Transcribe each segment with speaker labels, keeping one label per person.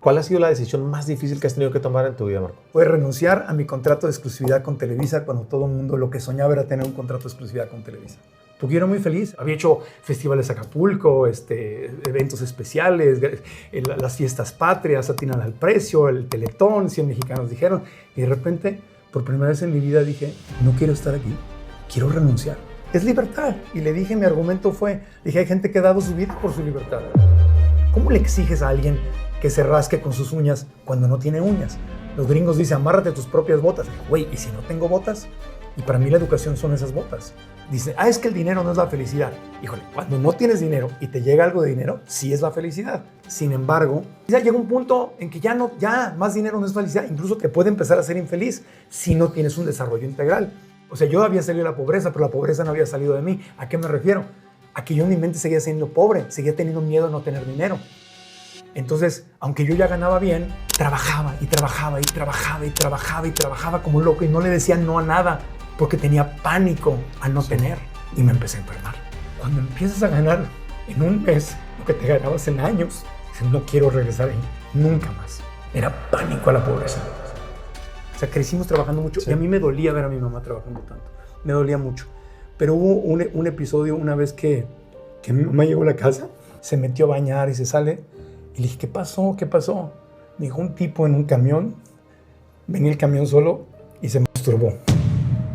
Speaker 1: ¿Cuál ha sido la decisión más difícil que has tenido que tomar en tu vida, Marco?
Speaker 2: Fue renunciar a mi contrato de exclusividad con Televisa cuando todo el mundo lo que soñaba era tener un contrato de exclusividad con Televisa. Porque yo era muy feliz. Había hecho festivales de Acapulco, eventos especiales, las fiestas patrias, atinan al precio, el Teletón, 100 mexicanos dijeron. Y de repente, por primera vez en mi vida dije, no quiero estar aquí, quiero renunciar. Es libertad. Y le dije, mi argumento fue, dije, hay gente que ha dado su vida por su libertad. ¿Cómo le exiges a alguien que se rasque con sus uñas cuando no tiene uñas? Los gringos dicen, amárrate tus propias botas. Güey, ¿y si no tengo botas? Y para mí la educación son esas botas. Dice, es que el dinero no es la felicidad. Híjole, cuando no tienes dinero y te llega algo de dinero, sí es la felicidad. Sin embargo, ya llega un punto en que ya más dinero no es felicidad. Incluso te puede empezar a ser infeliz si no tienes un desarrollo integral. O sea, yo había salido de la pobreza, pero la pobreza no había salido de mí. ¿A qué me refiero? A que yo en mi mente seguía siendo pobre, seguía teniendo miedo a no tener dinero. Entonces, aunque yo ya ganaba bien, trabajaba como loco y no le decía no a nada porque tenía pánico a no tener y me empecé a enfermar. Cuando empiezas a ganar en un mes lo que te ganabas en años, dices, no quiero regresar ahí, nunca más. Era pánico a la pobreza. O sea, crecimos trabajando mucho y a mí me dolía ver a mi mamá trabajando tanto. Me dolía mucho. Pero hubo un episodio una vez que mi mamá llegó a la casa, se metió a bañar y se sale. Y le dije, ¿qué pasó? ¿Qué pasó? Me dijo, un tipo en un camión, venía el camión solo y se masturbó.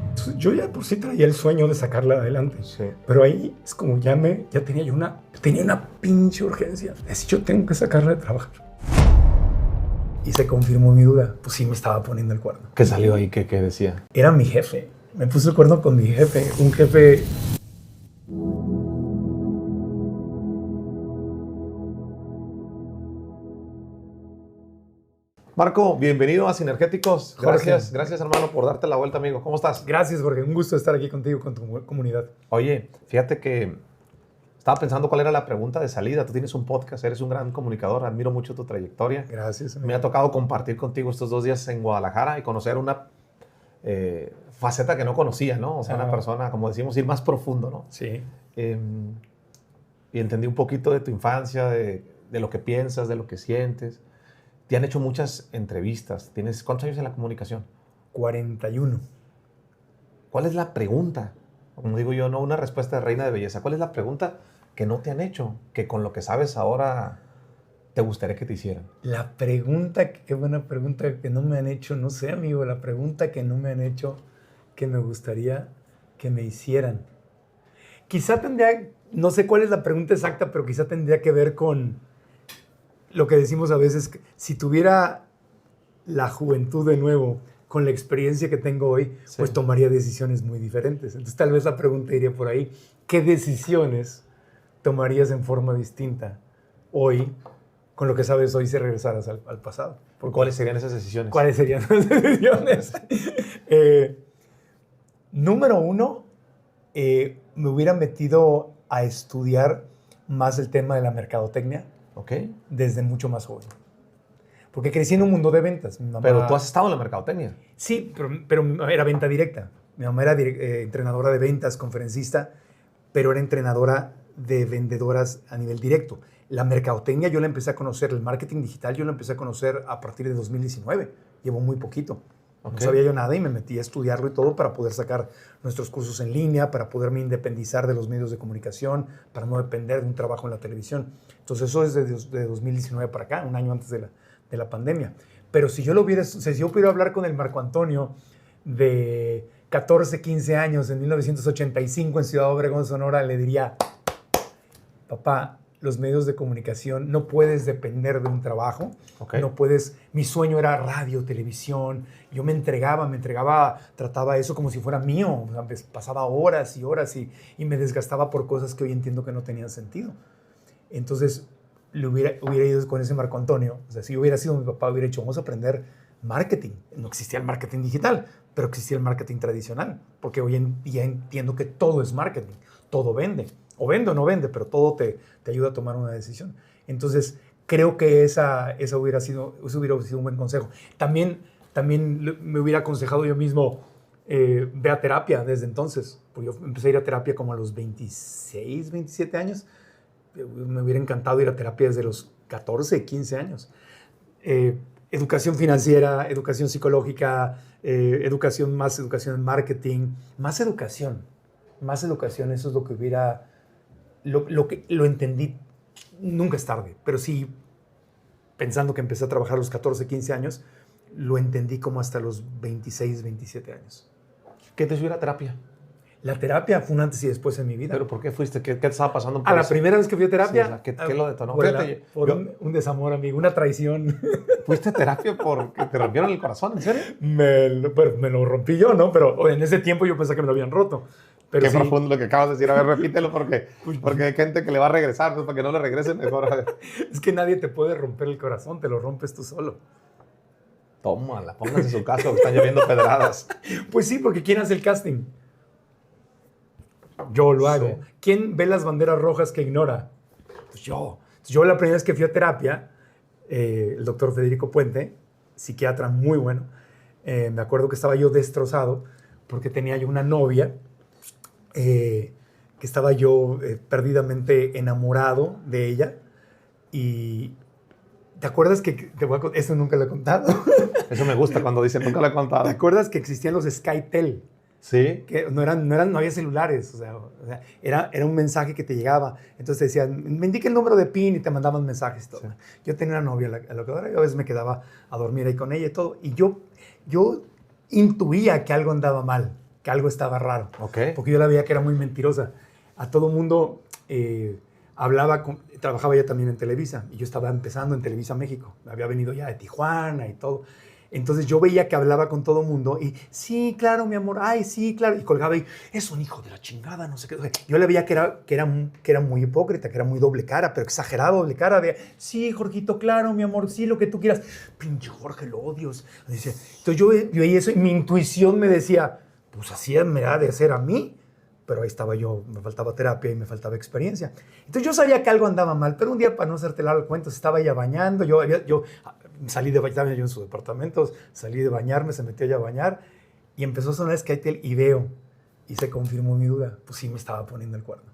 Speaker 2: Entonces, yo ya por sí traía el sueño de sacarla adelante.
Speaker 1: Sí.
Speaker 2: Pero ahí es como ya tenía yo una pinche urgencia. Es decir, yo tengo que sacarla de trabajar. Y se confirmó mi duda. Pues sí me estaba poniendo el cuerno.
Speaker 1: ¿Qué salió ahí? ¿Qué decía?
Speaker 2: Era mi jefe. Me puso el cuerno con mi jefe. Un jefe...
Speaker 1: Marco, bienvenido a Sinergéticos.
Speaker 2: Jorge.
Speaker 1: Gracias hermano por darte la vuelta, amigo. ¿Cómo estás?
Speaker 2: Gracias, Jorge. Un gusto estar aquí contigo, con tu comunidad.
Speaker 1: Oye, fíjate que estaba pensando cuál era la pregunta de salida. Tú tienes un podcast, eres un gran comunicador, admiro mucho tu trayectoria.
Speaker 2: Gracias, amigo.
Speaker 1: Me ha tocado compartir contigo estos 2 días en Guadalajara y conocer una faceta que no conocía, ¿no? O sea, una persona, como decimos, ir más profundo, ¿no?
Speaker 2: Sí.
Speaker 1: Y entendí un poquito de tu infancia, de lo que piensas, de lo que sientes. Te han hecho muchas entrevistas. ¿Tienes cuántos años en la comunicación?
Speaker 2: 41.
Speaker 1: ¿Cuál es la pregunta? Como digo yo, no una respuesta de reina de belleza. ¿Cuál es la pregunta que no te han hecho, que con lo que sabes ahora te gustaría que te hicieran?
Speaker 2: La pregunta, qué buena pregunta que no me han hecho, no sé, amigo, la pregunta que no me han hecho, que me gustaría que me hicieran. Quizá tendría, no sé cuál es la pregunta exacta, pero quizá tendría que ver con lo que decimos a veces, que si tuviera la juventud de nuevo, con la experiencia que tengo hoy, sí, pues tomaría decisiones muy diferentes. Entonces tal vez la pregunta iría por ahí, ¿qué decisiones tomarías en forma distinta hoy, con lo que sabes hoy, si regresaras al pasado?
Speaker 1: ¿Cuáles serían esas decisiones?
Speaker 2: ¿Cuáles serían esas decisiones? Número uno, me hubiera metido a estudiar más el tema de la mercadotecnia.
Speaker 1: Okay.
Speaker 2: Desde mucho más joven. Porque crecí en un mundo de ventas. Mi mamá,
Speaker 1: pero tú has estado en la mercadotecnia.
Speaker 2: Sí, pero era venta directa. Mi mamá era entrenadora de ventas, conferencista, pero era entrenadora de vendedoras a nivel directo. La mercadotecnia yo la empecé a conocer, el marketing digital yo lo empecé a conocer a partir de 2019. Llevo muy poquito. Okay. No sabía yo nada y me metí a estudiarlo y todo para poder sacar nuestros cursos en línea, para poderme independizar de los medios de comunicación, para no depender de un trabajo en la televisión. Entonces eso es de 2019 para acá, un año antes de la pandemia. Pero si yo pudiera hablar con el Marco Antonio de 14, 15 años en 1985 en Ciudad Obregón, Sonora, le diría, papá, los medios de comunicación, no puedes depender de un trabajo, okay, no puedes, mi sueño era radio, televisión, yo me entregaba, trataba eso como si fuera mío, o sea, pasaba horas y horas y me desgastaba por cosas que hoy entiendo que no tenían sentido. Entonces, hubiera ido con ese Marco Antonio, o sea, si hubiera sido mi papá, hubiera dicho, vamos a aprender marketing. No existía el marketing digital, pero existía el marketing tradicional, porque hoy en día entiendo que todo es marketing, todo vende. O vende o no vende, pero todo te ayuda a tomar una decisión. Entonces, creo que esa hubiera sido un buen consejo. También me hubiera aconsejado yo mismo, ve a terapia desde entonces. Porque yo empecé a ir a terapia como a los 26, 27 años. Me hubiera encantado ir a terapia desde los 14, 15 años. Educación financiera, educación psicológica, educación en marketing, más educación, eso es lo que hubiera, lo entendí, nunca es tarde, pero sí, pensando que empecé a trabajar a los 14, 15 años, lo entendí como hasta los 26, 27 años.
Speaker 1: ¿Qué te subió la terapia?
Speaker 2: La terapia fue un antes y después en mi vida.
Speaker 1: ¿Pero por qué fuiste? ¿Qué te estaba pasando?
Speaker 2: A la primera vez que fui a terapia.
Speaker 1: Sí, o sea, ¿qué lo detonó?
Speaker 2: Por un desamor, amigo, una traición.
Speaker 1: ¿Fuiste a terapia porque te rompieron el corazón? ¿En serio?
Speaker 2: Me lo rompí yo, ¿no? Pero en ese tiempo yo pensé que me lo habían roto. Pero
Speaker 1: qué
Speaker 2: sí,
Speaker 1: profundo lo que acabas de decir. A ver, repítelo porque hay gente que le va a regresar. Pues, para que no le regrese mejor. A ver.
Speaker 2: Es que nadie te puede romper el corazón, te lo rompes tú solo.
Speaker 1: Tómala, pónganse su caso, que están lloviendo pedradas.
Speaker 2: Pues sí, porque ¿quién hace el casting? Yo lo hago. Sí. ¿Quién ve las banderas rojas que ignora? Pues yo. Yo la primera vez que fui a terapia, el doctor Federico Puente, psiquiatra muy bueno, me acuerdo que estaba yo destrozado porque tenía yo una novia que estaba yo perdidamente enamorado de ella. Y ¿te acuerdas que eso nunca lo he contado?
Speaker 1: Eso me gusta cuando dicen nunca lo he contado.
Speaker 2: ¿Te acuerdas que existían los SkyTel?
Speaker 1: Sí.
Speaker 2: Que no había celulares, o sea, era un mensaje que te llegaba. Entonces te decían, me indica el número de PIN y te mandaban mensajes. Todo. Sí. Yo tenía una novia a la que ahora a veces me quedaba a dormir ahí con ella y todo. Y yo intuía que algo andaba mal, que algo estaba raro.
Speaker 1: Okay.
Speaker 2: Porque yo la veía que era muy mentirosa. A todo mundo trabajaba ella también en Televisa. Y yo estaba empezando en Televisa México. Había venido ya de Tijuana y todo. Entonces yo veía que hablaba con todo mundo y sí, claro, mi amor, ay, sí, claro. Y colgaba y es un hijo de la chingada, no sé qué. Yo le veía que era muy hipócrita, que era muy doble cara, pero exagerado doble cara. De, sí, Jorgito, claro, mi amor, sí, lo que tú quieras. Pinche Jorge, lo odio. Entonces yo veía eso y mi intuición me decía, pues así me ha de hacer a mí. Pero ahí estaba yo, me faltaba terapia y me faltaba experiencia. Entonces yo sabía que algo andaba mal, pero un día, para no hacerte largo el cuento, estaba ella bañando, yo salí de bañar, yo en su departamento, salí de bañarme, se metió ella a bañar y empezó a sonar SkyTel y veo, y se confirmó mi duda, pues sí me estaba poniendo el cuerno.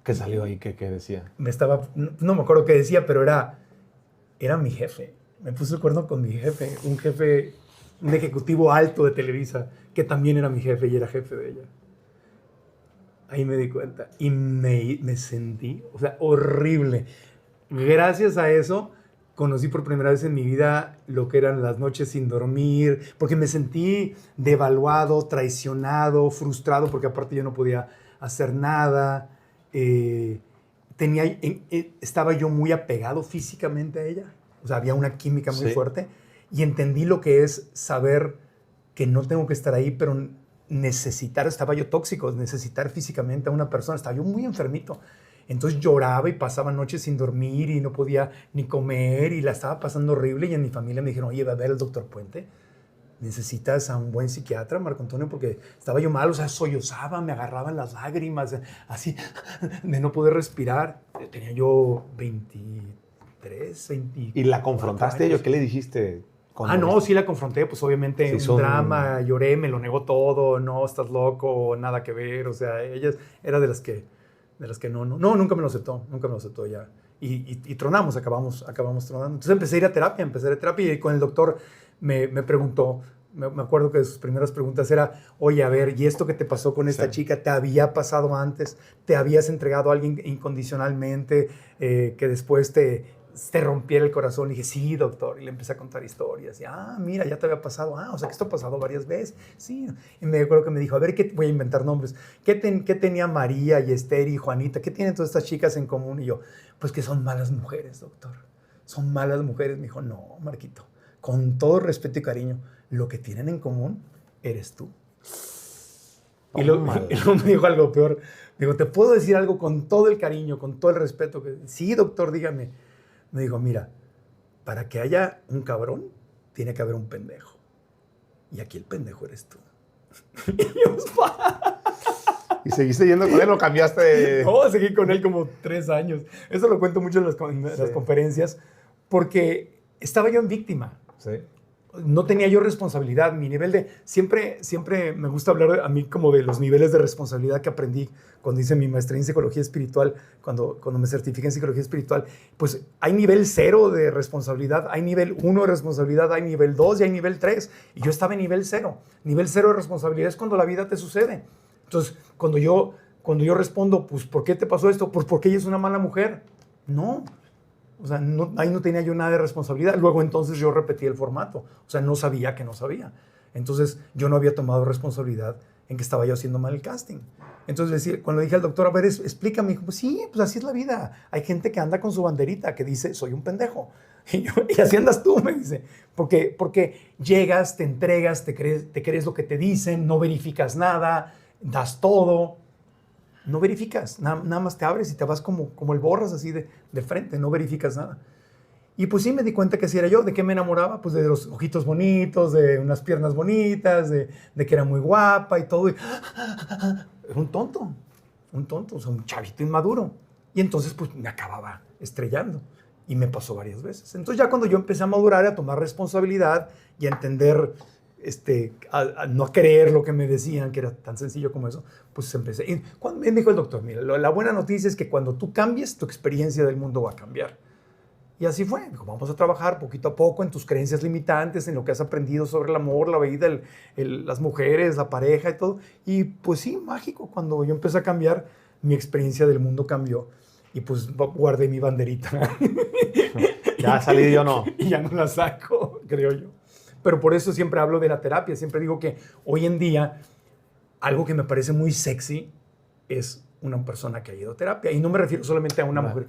Speaker 1: ¿Qué salió ahí? ¿Qué decía?
Speaker 2: No me acuerdo qué decía, pero era mi jefe. Me puso el cuerno con mi jefe, un ejecutivo alto de Televisa, que también era mi jefe y era jefe de ella. Ahí me di cuenta y me sentí, o sea, horrible. Gracias a eso conocí por primera vez en mi vida lo que eran las noches sin dormir, porque me sentí devaluado, traicionado, frustrado, porque aparte yo no podía hacer nada. Estaba yo muy apegado físicamente a ella, o sea, había una química muy fuerte y entendí lo que es saber que no tengo que estar ahí, pero estaba yo tóxico, necesitar físicamente a una persona, estaba yo muy enfermito. Entonces lloraba y pasaba noches sin dormir y no podía ni comer y la estaba pasando horrible y en mi familia me dijeron, oye, va a ver al doctor Puente, necesitas a un buen psiquiatra, Marco Antonio, porque estaba yo mal, o sea, sollozaba, me agarraban las lágrimas, así, de no poder respirar. Tenía yo 23, 24
Speaker 1: ¿Y la confrontaste yo? ¿Qué le dijiste?
Speaker 2: No, sí la confronté, pues obviamente un drama, lloré, me lo negó todo, no, estás loco, nada que ver, o sea, ella era de las que no, nunca me lo aceptó ya. Y tronamos, acabamos tronando. Entonces empecé a ir a terapia y con el doctor me preguntó, me acuerdo que de sus primeras preguntas era, oye, a ver, ¿y esto que te pasó con esta chica te había pasado antes? ¿Te habías entregado a alguien incondicionalmente que después te rompiera el corazón? Le dije, sí, doctor. Y le empecé a contar historias. Y, mira, ya te había pasado. O sea, que esto ha pasado varias veces. Sí. Y me acuerdo que me dijo, a ver, voy a inventar nombres. ¿Qué tenía María y Esther y Juanita? ¿Qué tienen todas estas chicas en común? Y yo, pues que son malas mujeres, doctor. Son malas mujeres. Me dijo, no, Marquito, con todo respeto y cariño, lo que tienen en común eres tú. Y luego me dijo algo peor. Me dijo, ¿te puedo decir algo con todo el cariño, con todo el respeto? Sí, doctor, dígame. Me dijo, mira, para que haya un cabrón, tiene que haber un pendejo. Y aquí el pendejo eres tú.
Speaker 1: ¿Y seguiste yendo con él o cambiaste?
Speaker 2: No, seguí con él como 3 años. Eso lo cuento mucho en las conferencias, porque estaba yo en víctima.
Speaker 1: Sí.
Speaker 2: no tenía yo responsabilidad. Mi nivel de... Siempre me gusta hablar a mí como de los niveles de responsabilidad que aprendí cuando hice mi maestría en psicología espiritual, cuando me certifiqué en psicología espiritual. Pues hay nivel 0 de responsabilidad, hay nivel 1 de responsabilidad, hay nivel 2 y hay nivel 3. Y yo estaba en nivel 0. Nivel 0 de responsabilidad es cuando la vida te sucede. Entonces, cuando yo respondo, pues, ¿por qué te pasó esto? Pues porque ella es una mala mujer. No. O sea, ahí no tenía yo nada de responsabilidad. Luego entonces yo repetí el formato. O sea, no sabía que no sabía. Entonces yo no había tomado responsabilidad en que estaba yo haciendo mal el casting. Entonces cuando dije al doctor, a ver, explícame, dijo, pues sí, pues así es la vida. Hay gente que anda con su banderita que dice, soy un pendejo. Y así andas tú, me dice. Porque llegas, te entregas, te crees lo que te dicen, no verificas nada, das todo. No verificas, nada más te abres y te vas como el borras así de frente, no verificas nada. Y pues sí me di cuenta que así era yo. ¿De qué me enamoraba? Pues de los ojitos bonitos, de unas piernas bonitas, de que era muy guapa y todo. Era un tonto, o sea, un chavito inmaduro. Y entonces pues me acababa estrellando y me pasó varias veces. Entonces ya cuando yo empecé a madurar, a tomar responsabilidad y a entender... a no creer lo que me decían, que era tan sencillo como eso, pues empecé. Y me dijo el doctor, mira, la buena noticia es que cuando tú cambies, tu experiencia del mundo va a cambiar. Y así fue. Dijo, vamos a trabajar poquito a poco en tus creencias limitantes, en lo que has aprendido sobre el amor, la vida, las mujeres, la pareja y todo. Y pues sí, mágico. Cuando yo empecé a cambiar, mi experiencia del mundo cambió. Y pues guardé mi banderita.
Speaker 1: Ya salí yo no.
Speaker 2: Y ya no la saco, creo yo. Pero por eso siempre hablo de la terapia. Siempre digo que hoy en día algo que me parece muy sexy es una persona que ha ido a terapia. Y no me refiero solamente a una mujer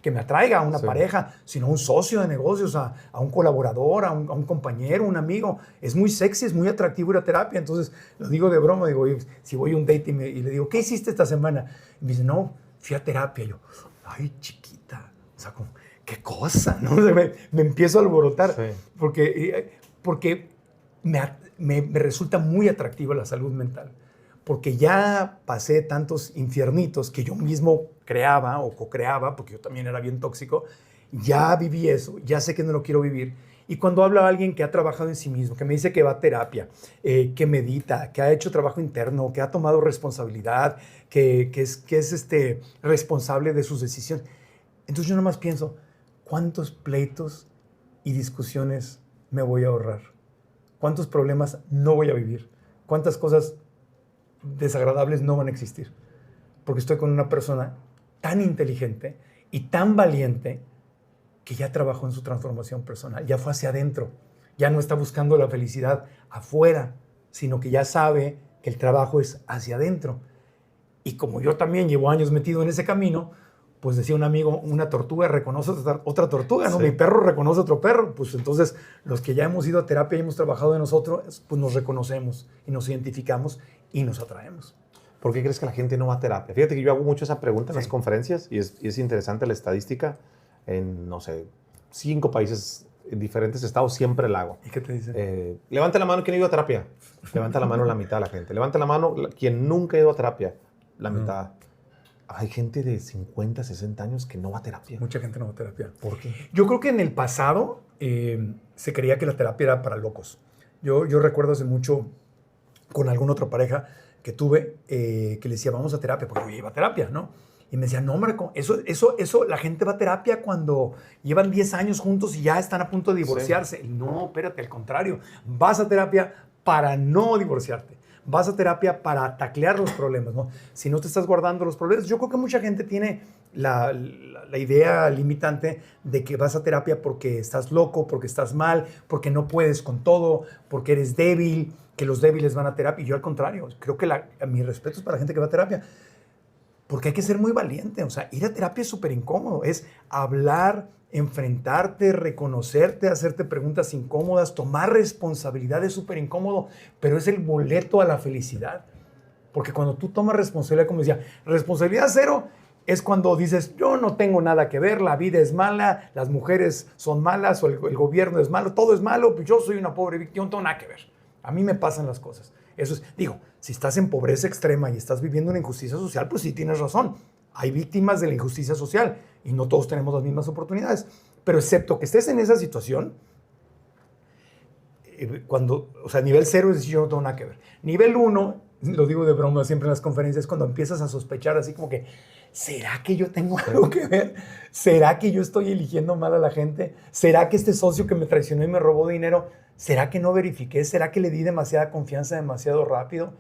Speaker 2: que me atraiga, a una pareja, sino a un socio de negocios, a un colaborador, a un compañero, un amigo. Es muy sexy, es muy atractivo ir a terapia. Entonces, lo digo de broma. Digo, si voy a un date y le digo, ¿qué hiciste esta semana? Y me dice, no, fui a terapia. Y yo, ay, chiquita. O sea, como, qué cosa, ¿no? O sea, me empiezo a alborotar. Sí. Porque me resulta muy atractiva la salud mental, porque ya pasé tantos infiernitos que yo mismo creaba o co-creaba, porque yo también era bien tóxico, ya viví eso, ya sé que no lo quiero vivir. Y cuando habla alguien que ha trabajado en sí mismo, que me dice que va a terapia, que medita, que ha hecho trabajo interno, que ha tomado responsabilidad, que es responsable de sus decisiones, entonces yo nada más pienso, ¿cuántos pleitos y discusiones me voy a ahorrar? ¿Cuántos problemas no voy a vivir? ¿Cuántas cosas desagradables no van a existir? Porque estoy con una persona tan inteligente y tan valiente que ya trabajó en su transformación personal, ya fue hacia adentro, ya no está buscando la felicidad afuera, sino que ya sabe que el trabajo es hacia adentro. Y como yo también llevo años metido en ese camino, pues decía un amigo, una tortuga reconoce otra tortuga, ¿no? Sí. Mi perro reconoce otro perro. Pues entonces los que ya hemos ido a terapia y hemos trabajado en nosotros, pues nos reconocemos y nos identificamos y nos atraemos.
Speaker 1: ¿Por qué crees que la gente no va a terapia? Fíjate que yo hago mucho esa pregunta en las conferencias y es interesante la estadística. En, no sé, 5 países, en diferentes estados, siempre la hago.
Speaker 2: ¿Y qué te dicen?
Speaker 1: Levanta la mano quien ha ido a terapia. Levanta la mano la mitad de la gente. Levanta la mano quien nunca ha ido a terapia. La mitad. Hay gente de 50, 60 años que no va a terapia.
Speaker 2: Mucha gente no va a terapia.
Speaker 1: ¿Por qué?
Speaker 2: Yo creo que en el pasado se creía que la terapia era para locos. Yo recuerdo hace mucho con alguna otra pareja que tuve que le decía, vamos a terapia, porque yo iba a terapia, ¿no? Y me decía, no, Marco, eso, la gente va a terapia cuando llevan 10 años juntos y ya están a punto de divorciarse. Sí. No, espérate, al contrario. Vas a terapia para no divorciarte. Vas a terapia para taclear los problemas, ¿no? Si no te estás guardando los problemas. Yo creo que mucha gente tiene la idea limitante de que vas a terapia porque estás loco, porque estás mal, porque no puedes con todo, porque eres débil, que los débiles van a terapia. Y yo al contrario, creo que mi respeto es para la gente que va a terapia. Porque hay que ser muy valiente. O sea, ir a terapia es súper incómodo. Es hablar, enfrentarte, reconocerte, hacerte preguntas incómodas, tomar responsabilidad es súper incómodo, pero es el boleto a la felicidad. Porque cuando tú tomas responsabilidad, como decía, responsabilidad 0 es cuando dices, yo no tengo nada que ver, la vida es mala, las mujeres son malas o el gobierno es malo, todo es malo, pues yo soy una pobre víctima, no tengo nada que ver. A mí me pasan las cosas. Eso es, digo, si estás en pobreza extrema y estás viviendo una injusticia social, pues sí tienes razón. Hay víctimas de la injusticia social y no todos tenemos las mismas oportunidades. Pero excepto que estés en esa situación, o sea, nivel 0 es decir, yo no tengo nada que ver. Nivel 1, lo digo de broma siempre en las conferencias, cuando empiezas a sospechar así como que, ¿será que yo tengo algo que ver? ¿Será que yo estoy eligiendo mal a la gente? ¿Será que este socio que me traicionó y me robó dinero, será que no verifiqué? ¿Será que le di demasiada confianza demasiado rápido?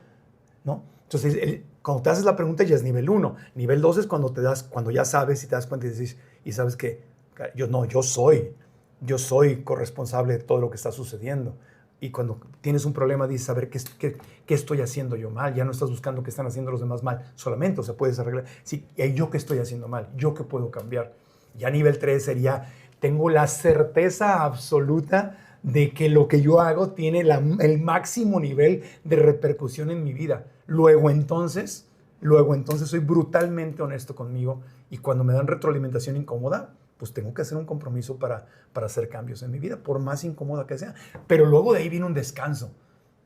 Speaker 2: ¿No? Entonces, cuando te haces la pregunta ya es nivel 1. Nivel 2 es cuando ya sabes y te das cuenta y sabes que yo soy corresponsable de todo lo que está sucediendo. Y cuando tienes un problema dices, a ver, ¿qué estoy haciendo yo mal? Ya no estás buscando qué están haciendo los demás mal solamente, o sea, puedes arreglar. Sí, ¿y yo qué estoy haciendo mal? ¿Yo qué puedo cambiar? Ya nivel 3 sería, tengo la certeza absoluta de que lo que yo hago tiene el máximo nivel de repercusión en mi vida. Luego entonces soy brutalmente honesto conmigo y cuando me dan retroalimentación incómoda, pues tengo que hacer un compromiso para hacer cambios en mi vida, por más incómoda que sea. Pero luego de ahí viene un descanso.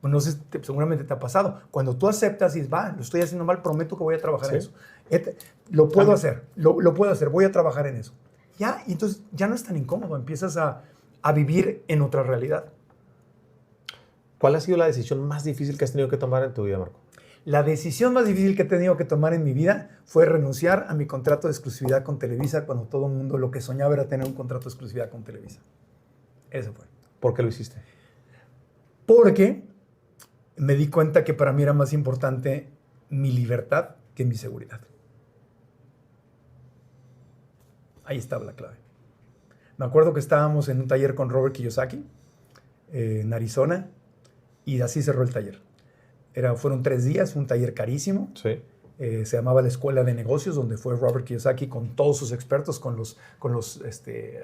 Speaker 2: Pues no sé, seguramente te ha pasado. Cuando tú aceptas y dices, lo estoy haciendo mal, prometo que voy a trabajar en eso. Lo puedo hacer, lo puedo hacer, voy a trabajar en eso. Ya, y entonces ya no es tan incómodo, empiezas a vivir en otra realidad.
Speaker 1: ¿Cuál ha sido la decisión más difícil que has tenido que tomar en tu vida, Marco?
Speaker 2: La decisión más difícil que he tenido que tomar en mi vida fue renunciar a mi contrato de exclusividad con Televisa cuando todo el mundo lo que soñaba era tener un contrato de exclusividad con Televisa. Eso fue.
Speaker 1: ¿Por qué lo hiciste?
Speaker 2: Porque me di cuenta que para mí era más importante mi libertad que mi seguridad. Ahí estaba la clave. Me acuerdo que estábamos en un taller con Robert Kiyosaki en Arizona y así cerró el taller. Fueron 3 días, un taller carísimo.
Speaker 1: Sí.
Speaker 2: Se llamaba la Escuela de Negocios, donde fue Robert Kiyosaki con todos sus expertos, con los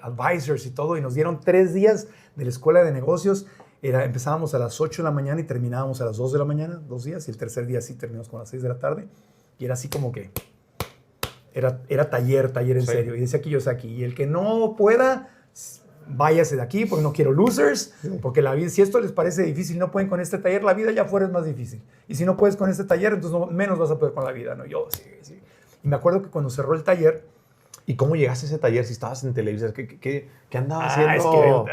Speaker 2: advisors y todo, y nos dieron 3 días de la Escuela de Negocios. Empezábamos a las 8 de la mañana y terminábamos a las 2 de la mañana, 2 días, y el tercer día sí terminamos con las 6 de la tarde. Y era así como que era taller en serio. Y decía Kiyosaki, y el que no pueda, váyase de aquí porque no quiero losers, porque la vida, si esto les parece difícil, no pueden con este taller, la vida allá afuera es más difícil. Y si no puedes con este taller, entonces menos vas a poder con la vida, ¿no? Yo, sí. Y me acuerdo que cuando cerró el taller...
Speaker 1: ¿Y cómo llegaste a ese taller si estabas en Televisa? ¿Qué andabas haciendo?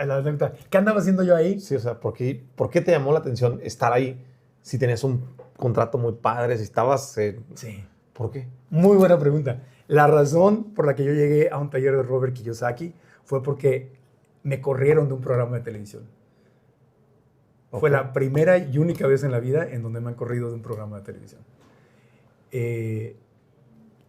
Speaker 2: ¿Qué andaba haciendo yo ahí?
Speaker 1: Sí, o sea, ¿por qué te llamó la atención estar ahí si tenías un contrato muy padre, si estabas...
Speaker 2: Sí.
Speaker 1: ¿Por qué?
Speaker 2: Muy buena pregunta. La razón por la que yo llegué a un taller de Robert Kiyosaki fue porque me corrieron de un programa de televisión. Okay. Fue la primera y única vez en la vida en donde me han corrido de un programa de televisión.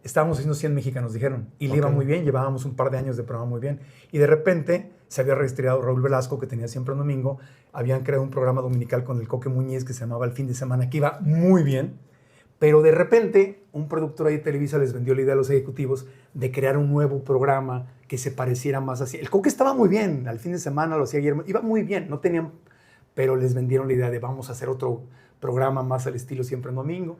Speaker 2: Estábamos haciendo 100 mexicanos, dijeron, y le iba muy bien, llevábamos un par de años de programa muy bien, y de repente se había registrado Raúl Velasco, que tenía siempre un domingo, habían creado un programa dominical con el Coque Muñiz que se llamaba El Fin de Semana, que iba muy bien, pero de repente un productor ahí de Televisa les vendió la idea a los ejecutivos de crear un nuevo programa que se pareciera más así. El Coque estaba muy bien, al fin de semana lo hacía Guillermo, iba muy bien, no tenían, pero les vendieron la idea de vamos a hacer otro programa más al estilo siempre en domingo.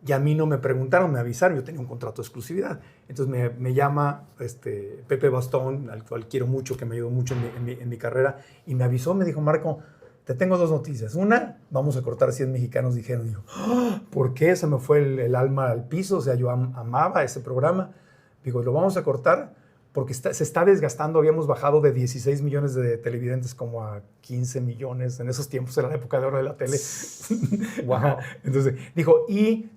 Speaker 2: Y a mí no me preguntaron, me avisaron, yo tenía un contrato de exclusividad. Entonces me llama Pepe Bastón, al cual quiero mucho, que me ayudó mucho en mi carrera, y me avisó, me dijo, Marco, te tengo 2 noticias. Una, vamos a cortar 100 mexicanos, dijeron. Digo, ¿por qué? Se me fue el alma al piso, o sea, yo amaba ese programa. Digo, lo vamos a cortar porque se está desgastando. Habíamos bajado de 16 millones de televidentes como a 15 millones. En esos tiempos era la época de oro de la tele.
Speaker 1: Wow.
Speaker 2: Entonces, dijo, y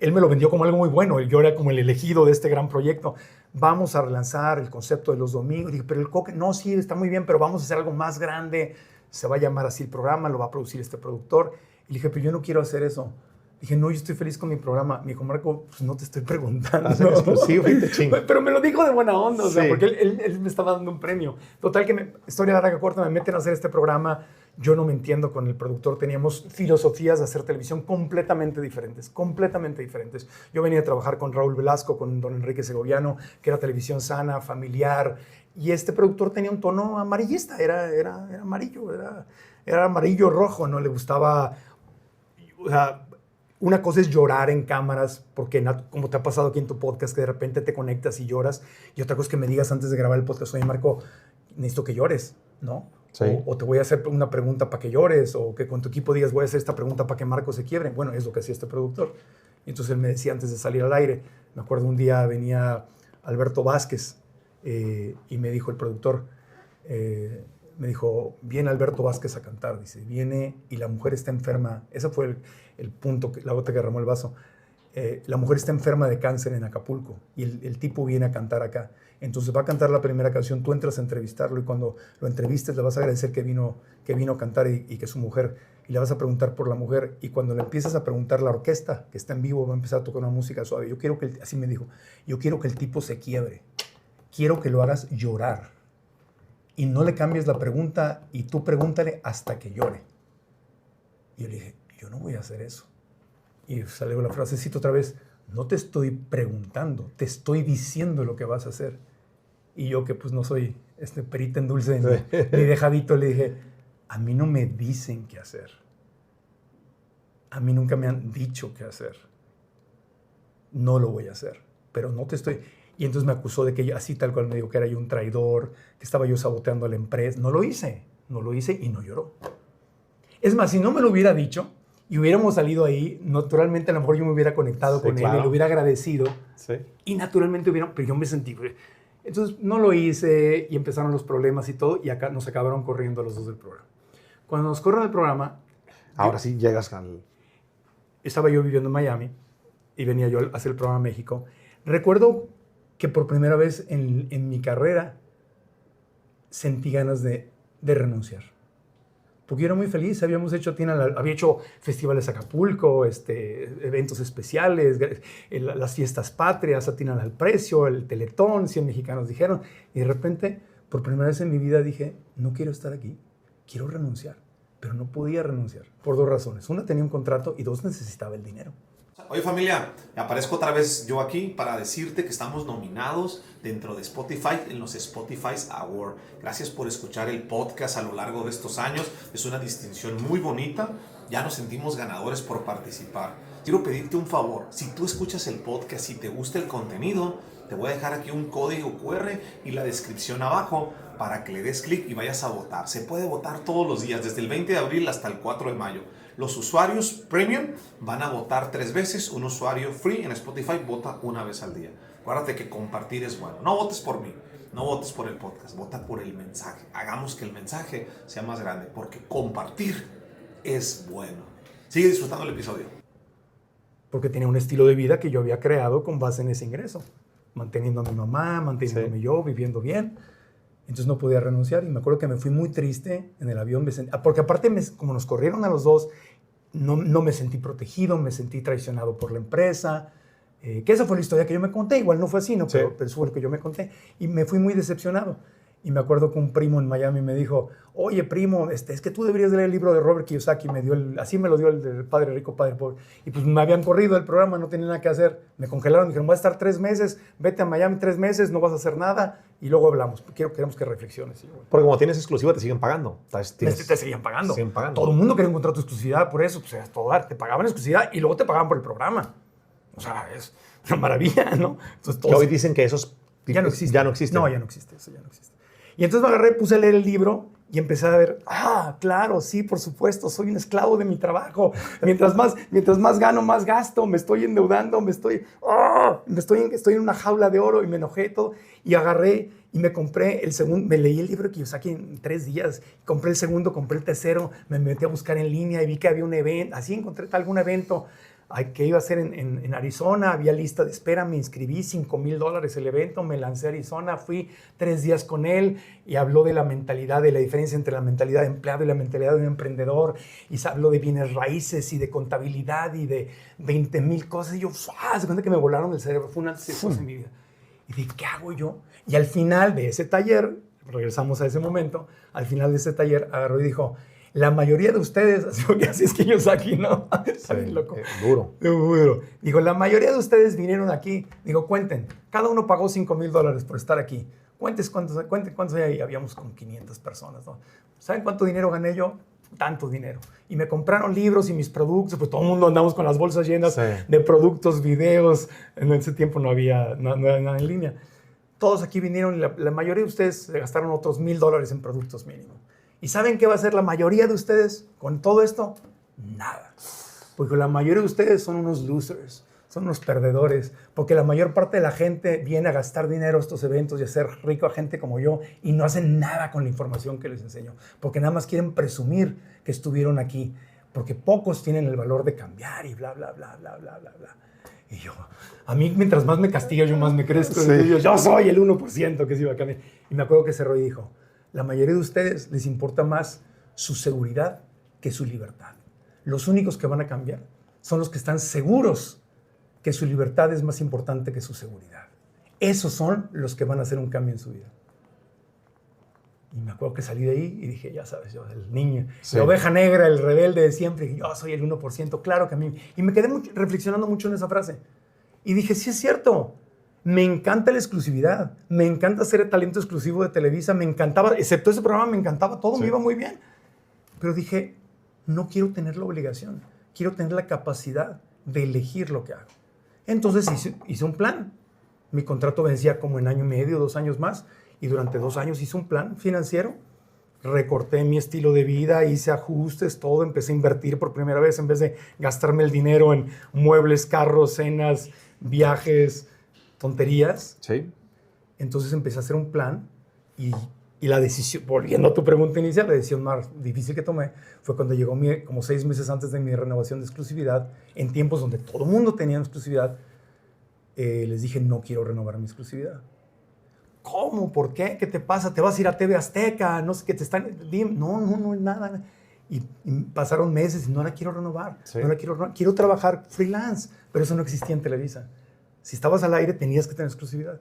Speaker 2: él me lo vendió como algo muy bueno, yo era como el elegido de este gran proyecto, vamos a relanzar el concepto de los domingos. Dije, pero el Coque, no, sí, está muy bien, pero vamos a hacer algo más grande, se va a llamar así el programa, lo va a producir este productor. Y le dije, pero yo no quiero hacer eso. Dije, no, yo estoy feliz con mi programa. Me dijo, Marco, pues no te estoy preguntando.
Speaker 1: Haz exclusivo y te chingo.
Speaker 2: Pero me lo dijo de buena onda, o sea, porque él me estaba dando un premio. Total que, historia larga corta, me meten a hacer este programa. Yo no me entiendo con el productor. Teníamos filosofías de hacer televisión completamente diferentes. Yo venía a trabajar con Raúl Velasco, con don Enrique Segoviano, que era televisión sana, familiar. Y este productor tenía un tono amarillista. Era amarillo, era amarillo-rojo, ¿no? Le gustaba... O sea, una cosa es llorar en cámaras, porque como te ha pasado aquí en tu podcast, que de repente te conectas y lloras. Y otra cosa es que me digas antes de grabar el podcast, oye, Marco, necesito que llores, ¿no?
Speaker 1: Sí.
Speaker 2: O te voy a hacer una pregunta para que llores, o que con tu equipo digas, voy a hacer esta pregunta para que Marco se quiebre. Bueno, es lo que hacía este productor. Y entonces él me decía antes de salir al aire, me acuerdo un día venía Alberto Vázquez y me dijo el productor, me dijo, viene Alberto Vázquez a cantar, dice, viene y la mujer está enferma. Ese fue el punto, la gota que derramó el vaso. La mujer está enferma de cáncer en Acapulco y el tipo viene a cantar acá. Entonces va a cantar la primera canción, tú entras a entrevistarlo y cuando lo entrevistes le vas a agradecer que vino a cantar y que es su mujer. Y le vas a preguntar por la mujer y cuando le empiezas a preguntar, la orquesta que está en vivo va a empezar a tocar una música suave. Yo quiero que, así me dijo, yo quiero que el tipo se quiebre. Quiero que lo hagas llorar. Y no le cambies la pregunta y tú pregúntale hasta que llore. Y yo le dije, yo no voy a hacer eso. Y salió la frasecita otra vez, no te estoy preguntando, te estoy diciendo lo que vas a hacer. Y yo que pues no soy perita en dulce ni dejadito, le dije, a mí no me dicen qué hacer. A mí nunca me han dicho qué hacer. No lo voy a hacer, pero no te estoy... Y entonces me acusó de que yo, así tal cual me dijo que era yo un traidor, que estaba yo saboteando a la empresa. No lo hice y no lloró. Es más, si no me lo hubiera dicho y hubiéramos salido ahí, naturalmente a lo mejor yo me hubiera conectado con él y le hubiera agradecido. Sí. Y naturalmente pero yo me sentí... Entonces no lo hice y empezaron los problemas y todo y acá nos acabaron corriendo los dos del programa. Cuando nos corren del programa...
Speaker 1: Ahora sí llegas al...
Speaker 2: Estaba yo viviendo en Miami y venía yo a hacer el programa en México. Recuerdo que por primera vez en mi carrera sentí ganas de renunciar. Porque yo era muy feliz, había hecho festivales Acapulco, eventos especiales, las fiestas patrias, atinan al precio, el Teletón, 100 mexicanos dijeron. Y de repente, por primera vez en mi vida dije, no quiero estar aquí, quiero renunciar. Pero no podía renunciar por dos razones. Una, tenía un contrato y dos, necesitaba el dinero.
Speaker 1: Oye familia, aparezco otra vez yo aquí para decirte que estamos nominados dentro de Spotify en los Spotify Awards. Gracias por escuchar el podcast a lo largo de estos años. Es una distinción muy bonita. Ya nos sentimos ganadores por participar. Quiero pedirte un favor. Si tú escuchas el podcast y te gusta el contenido, te voy a dejar aquí un código QR y la descripción abajo para que le des clic y vayas a votar. Se puede votar todos los días, desde el 20 de abril hasta el 4 de mayo. Los usuarios premium van a votar 3 veces. Un usuario free en Spotify vota una vez al día. Acuérdate que compartir es bueno. No votes por mí, no votes por el podcast, vota por el mensaje. Hagamos que el mensaje sea más grande, porque compartir es bueno. Sigue disfrutando el episodio.
Speaker 2: Porque tenía un estilo de vida que yo había creado con base en ese ingreso. Manteniendo a mi mamá, manteniéndome yo, viviendo bien. Entonces no podía renunciar y me acuerdo que me fui muy triste en el avión. Porque aparte, como nos corrieron a los dos, no me sentí protegido, me sentí traicionado por la empresa. Que esa fue la historia que yo me conté. Igual no fue así, ¿no? Pero eso fue lo que yo me conté. Y me fui muy decepcionado. Y me acuerdo que un primo en Miami me dijo, oye, primo, es que tú deberías leer el libro de Robert Kiyosaki. Así me lo dio el de Padre Rico, Padre Pobre. Y pues me habían corrido del programa, no tenía nada que hacer. Me congelaron, me dijeron, vas a estar 3 meses, vete a Miami 3 meses, no vas a hacer nada y luego hablamos. Queremos que reflexiones.
Speaker 1: Porque como tienes exclusiva, te siguen pagando.
Speaker 2: Te seguían pagando. Todo el mundo quería un contrato de exclusividad, por eso, pues todo dar. Te pagaban exclusividad y luego te pagaban por el programa. O sea, es una maravilla, ¿no? Entonces,
Speaker 1: hoy dicen que esos
Speaker 2: ya no existe.
Speaker 1: Ya no existe.
Speaker 2: No, ya no existe, eso ya no existe. Y entonces me agarré, puse a leer el libro y empecé a ver, claro, sí, por supuesto, soy un esclavo de mi trabajo. Mientras más gano, más gasto, me estoy endeudando, estoy en una jaula de oro y me enojé todo. Y agarré y me compré el segundo, me leí el libro de Kiyosaki en 3 días, compré el segundo, compré el tercero, me metí a buscar en línea y vi que había un evento, así encontré algún evento que iba a ser en Arizona, había lista de espera, me inscribí, $5,000 el evento, me lancé a Arizona, fui 3 días con él y habló de la mentalidad, de la diferencia entre la mentalidad de empleado y la mentalidad de un emprendedor, y se habló de bienes raíces y de contabilidad y de 20,000 cosas, y yo, se cuenta que me volaron el cerebro, fue una cosa en mi vida. Y dije, ¿qué hago yo? Y al final de ese taller, regresamos a ese momento, al final de ese taller agarró y dijo, la mayoría de ustedes, así es que Kiyosaki, ¿no? Está bien loco.
Speaker 1: Duro.
Speaker 2: Digo, la mayoría de ustedes vinieron aquí. Digo, cuenten. Cada uno pagó $5,000 por estar aquí. Cuenten cuántos hay ahí. Habíamos como 500 personas, ¿no? ¿Saben cuánto dinero gané yo? Tanto dinero. Y me compraron libros y mis productos. Pues todo el mundo andamos con las bolsas llenas de productos, videos. En ese tiempo no había nada en línea. Todos aquí vinieron y la mayoría de ustedes se gastaron otros $1,000 en productos mínimo. ¿Y saben qué va a hacer la mayoría de ustedes con todo esto? Nada. Porque la mayoría de ustedes son unos losers. son unos perdedores, porque la mayor parte de la gente viene a gastar dinero a estos eventos y a hacer rico a gente como yo y no hacen nada con la información que les enseño, porque nada más quieren presumir que estuvieron aquí, porque pocos tienen el valor de cambiar y bla, bla, bla, bla, bla, bla, bla. Y yo, a mí mientras más me castiga, yo más me crezco. Sí. Yo soy el 1% que se iba a cambiar. Y me acuerdo que cerró y dijo, la mayoría de ustedes les importa más su seguridad que su libertad. Los únicos que van a cambiar son los que están seguros que su libertad es más importante que su seguridad. Esos son los que van a hacer un cambio en su vida. Y me acuerdo que salí de ahí y dije, ya sabes, yo, el niño, sí, la oveja negra, el rebelde de siempre, y yo soy el 1%, claro que a mí. Y me quedé reflexionando mucho en esa frase. Y dije, sí es cierto, me encanta la exclusividad, me encanta ser el talento exclusivo de Televisa, me encantaba, excepto ese programa, me encantaba todo, sí, me iba muy bien. Pero dije, no quiero tener la obligación, quiero tener la capacidad de elegir lo que hago. Entonces hice un plan. Mi contrato vencía como en año y medio, 2 años más, y durante 2 años hice un plan financiero. Recorté mi estilo de vida, hice ajustes, todo. Empecé a invertir por primera vez en vez de gastarme el dinero en muebles, carros, cenas, viajes, tonterías.
Speaker 1: Sí.
Speaker 2: Entonces empecé a hacer un plan y la decisión, volviendo a tu pregunta inicial, la decisión más difícil que tomé fue cuando llegó como 6 meses antes de mi renovación de exclusividad, en tiempos donde todo el mundo tenía exclusividad, les dije, no quiero renovar mi exclusividad. ¿Cómo? ¿Por qué? ¿Qué te pasa? ¿Te vas a ir a TV Azteca? No sé qué te están... No es nada. Y pasaron meses y no la quiero renovar. Sí. No la quiero renovar. Quiero trabajar freelance, pero eso no existía en Televisa. Si estabas al aire, tenías que tener exclusividad.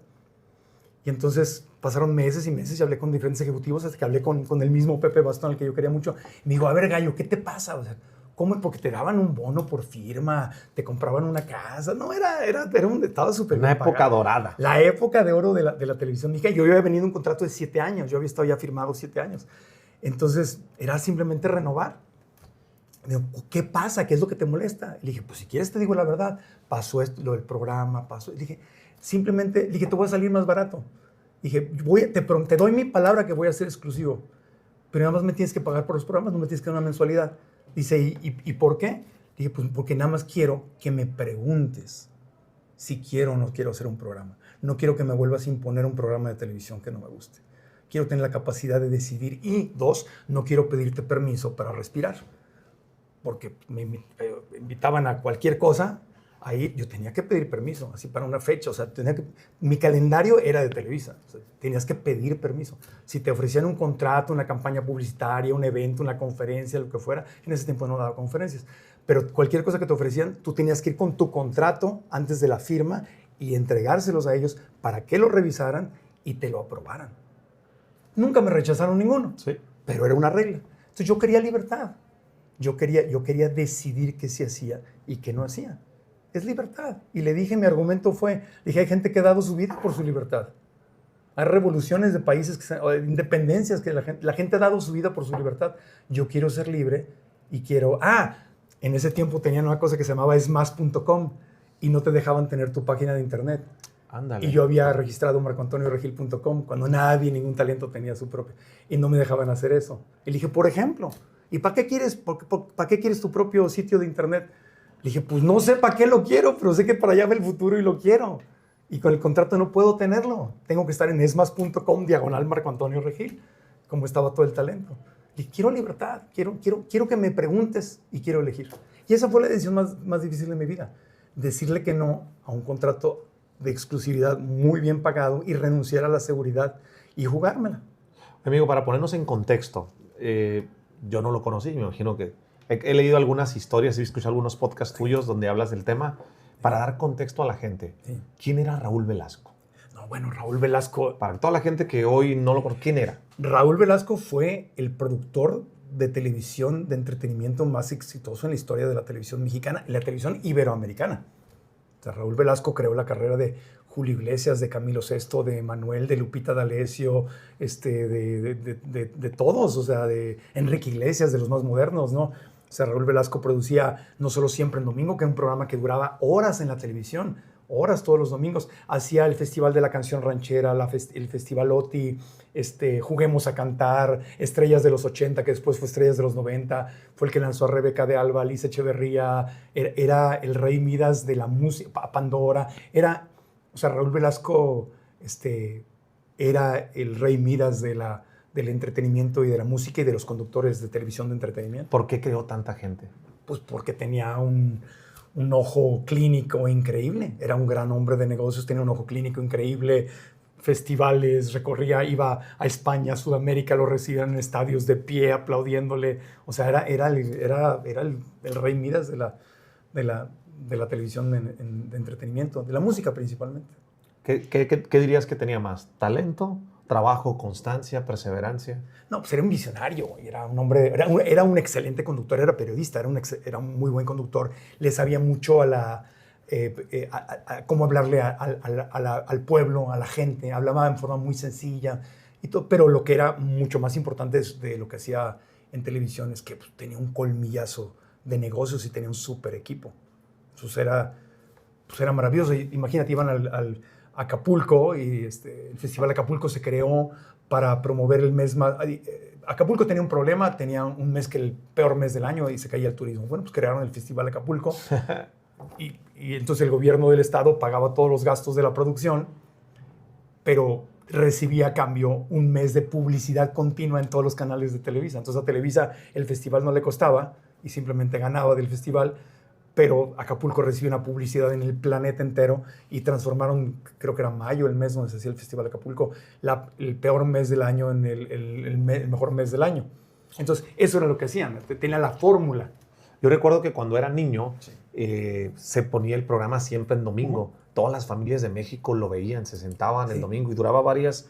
Speaker 2: Y entonces pasaron meses y meses y hablé con diferentes ejecutivos hasta que hablé con el mismo Pepe Bastón, al que yo quería mucho. Y me dijo, a ver, gallo, ¿qué te pasa? O sea, ¿cómo? Porque te daban un bono por firma, te compraban una casa. No, estaba súper bien
Speaker 1: pagado. Una época dorada.
Speaker 2: La época de oro de la televisión mexicana. Yo había venido un contrato de 7 años. Yo había estado ya firmado 7 años. Entonces, era simplemente renovar. Me dijo, ¿qué pasa? ¿Qué es lo que te molesta? Y le dije, pues si quieres te digo la verdad. Pasó esto, lo del programa, pasó. Y le dije, simplemente, le dije, te voy a salir más barato. Dije, te doy mi palabra que voy a ser exclusivo, pero nada más me tienes que pagar por los programas, no me tienes que dar una mensualidad. Dice, ¿y por qué? Dije, pues porque nada más quiero que me preguntes si quiero o no quiero hacer un programa. No quiero que me vuelvas a imponer un programa de televisión que no me guste. Quiero tener la capacidad de decidir. Y 2, no quiero pedirte permiso para respirar. Porque me invitaban a cualquier cosa. Ahí yo tenía que pedir permiso, así para una fecha. O sea, mi calendario era de Televisa. O sea, tenías que pedir permiso. Si te ofrecían un contrato, una campaña publicitaria, un evento, una conferencia, lo que fuera, en ese tiempo no daba conferencias. Pero cualquier cosa que te ofrecían, tú tenías que ir con tu contrato antes de la firma y entregárselos a ellos para que lo revisaran y te lo aprobaran. Nunca me rechazaron ninguno, sí, pero era una regla. Entonces yo quería libertad. Yo quería decidir qué se hacía y qué no hacía. Es libertad. Y le dije, mi argumento fue, hay gente que ha dado su vida por su libertad. Hay revoluciones de países, o de independencias, que la gente ha dado su vida por su libertad. Yo quiero ser libre y quiero... en ese tiempo tenían una cosa que se llamaba esmas.com y no te dejaban tener tu página de internet.
Speaker 1: Ándale.
Speaker 2: Y yo había registrado marcoantonioregil.com cuando nadie, ningún talento tenía su propio. Y no me dejaban hacer eso. Y le dije, por ejemplo, ¿y para qué quieres tu propio sitio de internet? Le dije, pues no sé para qué lo quiero, pero sé que para allá va el futuro y lo quiero. Y con el contrato no puedo tenerlo. Tengo que estar en esmas.com /MarcoAntonioRegil, como estaba todo el talento. Le dije, quiero libertad, quiero que me preguntes y quiero elegir. Y esa fue la decisión más difícil de mi vida. Decirle que no a un contrato de exclusividad muy bien pagado y renunciar a la seguridad y jugármela.
Speaker 1: Amigo, para ponernos en contexto, yo no lo conocí, me imagino que he leído algunas historias, he escuchado algunos podcasts tuyos donde hablas del tema. Para dar contexto a la gente, sí. ¿Quién era Raúl Velasco?
Speaker 2: No, bueno, Raúl Velasco...
Speaker 1: Para toda la gente que hoy no lo conoce, ¿quién era?
Speaker 2: Raúl Velasco fue el productor de televisión de entretenimiento más exitoso en la historia de la televisión mexicana y la televisión iberoamericana. O sea, Raúl Velasco creó la carrera de Julio Iglesias, de Camilo Sesto, de Manuel, de Lupita D'Alessio, de todos, o sea, de Enrique Iglesias, de los más modernos, ¿no? O sea, Raúl Velasco producía No Solo Siempre en Domingo, que era un programa que duraba horas en la televisión, horas todos los domingos. Hacía el Festival de la Canción Ranchera, el Festival OTI, Juguemos a Cantar, Estrellas de los 80, que después fue Estrellas de los 90, fue el que lanzó a Rebeca de Alba, Alicia Echeverría, era el rey Midas de la música, Pandora, o sea, Raúl Velasco era el rey Midas del entretenimiento y de la música y de los conductores de televisión de entretenimiento.
Speaker 3: ¿Por qué creó tanta gente?
Speaker 2: Pues porque tenía un ojo clínico increíble. Era un gran hombre de negocios, tenía un ojo clínico increíble. Festivales, iba a España, a Sudamérica, lo recibían en estadios de pie, aplaudiéndole. O sea, era el rey Midas de la televisión de entretenimiento, de la música principalmente.
Speaker 3: ¿Qué dirías que tenía más? ¿Talento? ¿Trabajo, constancia, perseverancia?
Speaker 2: No, pues era un visionario, era un hombre, era un excelente conductor, era periodista, era un muy buen conductor, le sabía mucho a cómo hablarle al pueblo, a la gente, hablaba en forma muy sencilla, y todo, pero lo que era mucho más importante de lo que hacía en televisión es que pues, tenía un colmillazo de negocios y tenía un súper equipo. Entonces era maravilloso. Imagínate, iban a Acapulco y el Festival de Acapulco se creó para promover el mes más... Acapulco tenía un problema, tenía un mes que el peor mes del año y se caía el turismo. Bueno, pues crearon el Festival de Acapulco y entonces el gobierno del estado pagaba todos los gastos de la producción, pero recibía a cambio un mes de publicidad continua en todos los canales de Televisa. Entonces a Televisa el festival no le costaba y simplemente ganaba del festival, pero Acapulco recibió una publicidad en el planeta entero y transformaron, creo que era mayo, el mes donde se hacía el Festival de Acapulco, el peor mes del año en el mejor mes del año. Entonces, eso era lo que hacían, tenía la fórmula.
Speaker 3: Yo recuerdo que cuando era niño se ponía el programa siempre en domingo. Todas las familias de México lo veían, se sentaban el domingo y duraba varias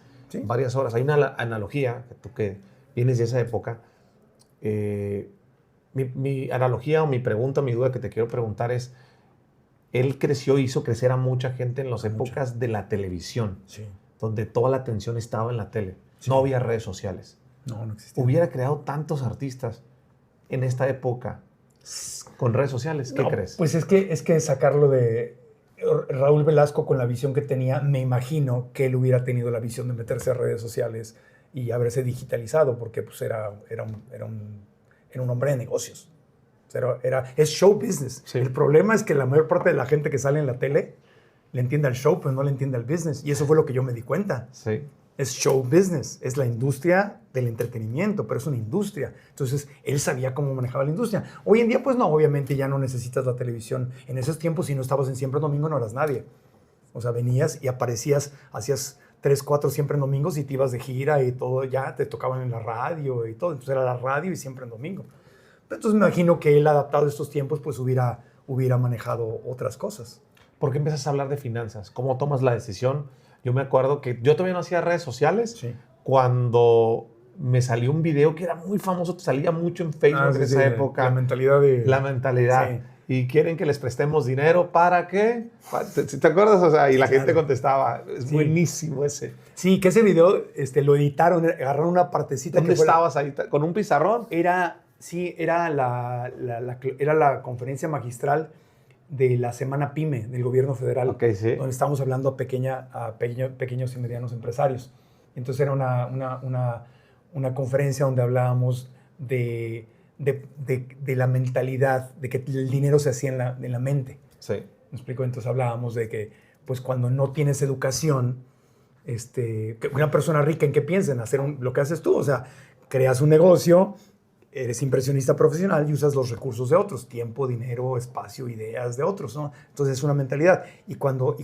Speaker 3: horas. Hay una analogía, tú que vienes de esa época, mi analogía o mi pregunta, mi duda que te quiero preguntar es, él creció, hizo crecer a mucha gente en las épocas de la televisión, donde toda la atención estaba en la tele. No había redes sociales.
Speaker 2: No existía.
Speaker 3: Hubiera creado tantos artistas en esta época con redes sociales. ¿Qué crees?
Speaker 2: Pues es que sacarlo de Raúl Velasco con la visión que tenía, me imagino que él hubiera tenido la visión de meterse a redes sociales y haberse digitalizado, porque pues era un hombre de negocios. Es show business. Sí. El problema es que la mayor parte de la gente que sale en la tele le entiende al show, pero no le entiende al business. Y eso fue lo que yo me di cuenta.
Speaker 3: Sí.
Speaker 2: Es show business, es la industria del entretenimiento, pero es una industria. Entonces, él sabía cómo manejaba la industria. Hoy en día, pues no, obviamente ya no necesitas la televisión. En esos tiempos, si no estabas en Siempre en Domingo, no eras nadie. O sea, venías y aparecías, hacías 3, 4 Siempre en Domingos y te ibas de gira y todo, ya te tocaban en la radio y todo. Entonces era la radio y Siempre en Domingo. Entonces me imagino que él, adaptado a estos tiempos, pues hubiera manejado otras cosas.
Speaker 3: ¿Por qué empiezas a hablar de finanzas? ¿Cómo tomas la decisión? Yo me acuerdo que yo todavía no hacía redes sociales cuando me salió un video que era muy famoso, te salía mucho en Facebook en esa época.
Speaker 2: La mentalidad de...
Speaker 3: La mentalidad. Sí. Y quieren que les prestemos dinero, ¿para qué? ¿Te acuerdas? O sea, y la gente contestaba, es buenísimo ese.
Speaker 2: Sí, que ese video lo editaron, agarraron una partecita.
Speaker 3: ¿Dónde estabas ahí? ¿Con un pizarrón?
Speaker 2: Era la conferencia magistral de la Semana PYME del gobierno federal, donde estábamos hablando a pequeños y medianos empresarios. Entonces era una conferencia donde hablábamos de la mentalidad, de que el dinero se hacía en la mente.
Speaker 3: Sí.
Speaker 2: ¿Me explico? Entonces hablábamos de que pues cuando no tienes educación, una persona rica, ¿en qué piensa? En hacer lo que haces tú. O sea, creas un negocio, eres inversionista profesional y usas los recursos de otros, tiempo, dinero, espacio, ideas de otros, ¿no? Entonces es una mentalidad. Y cuando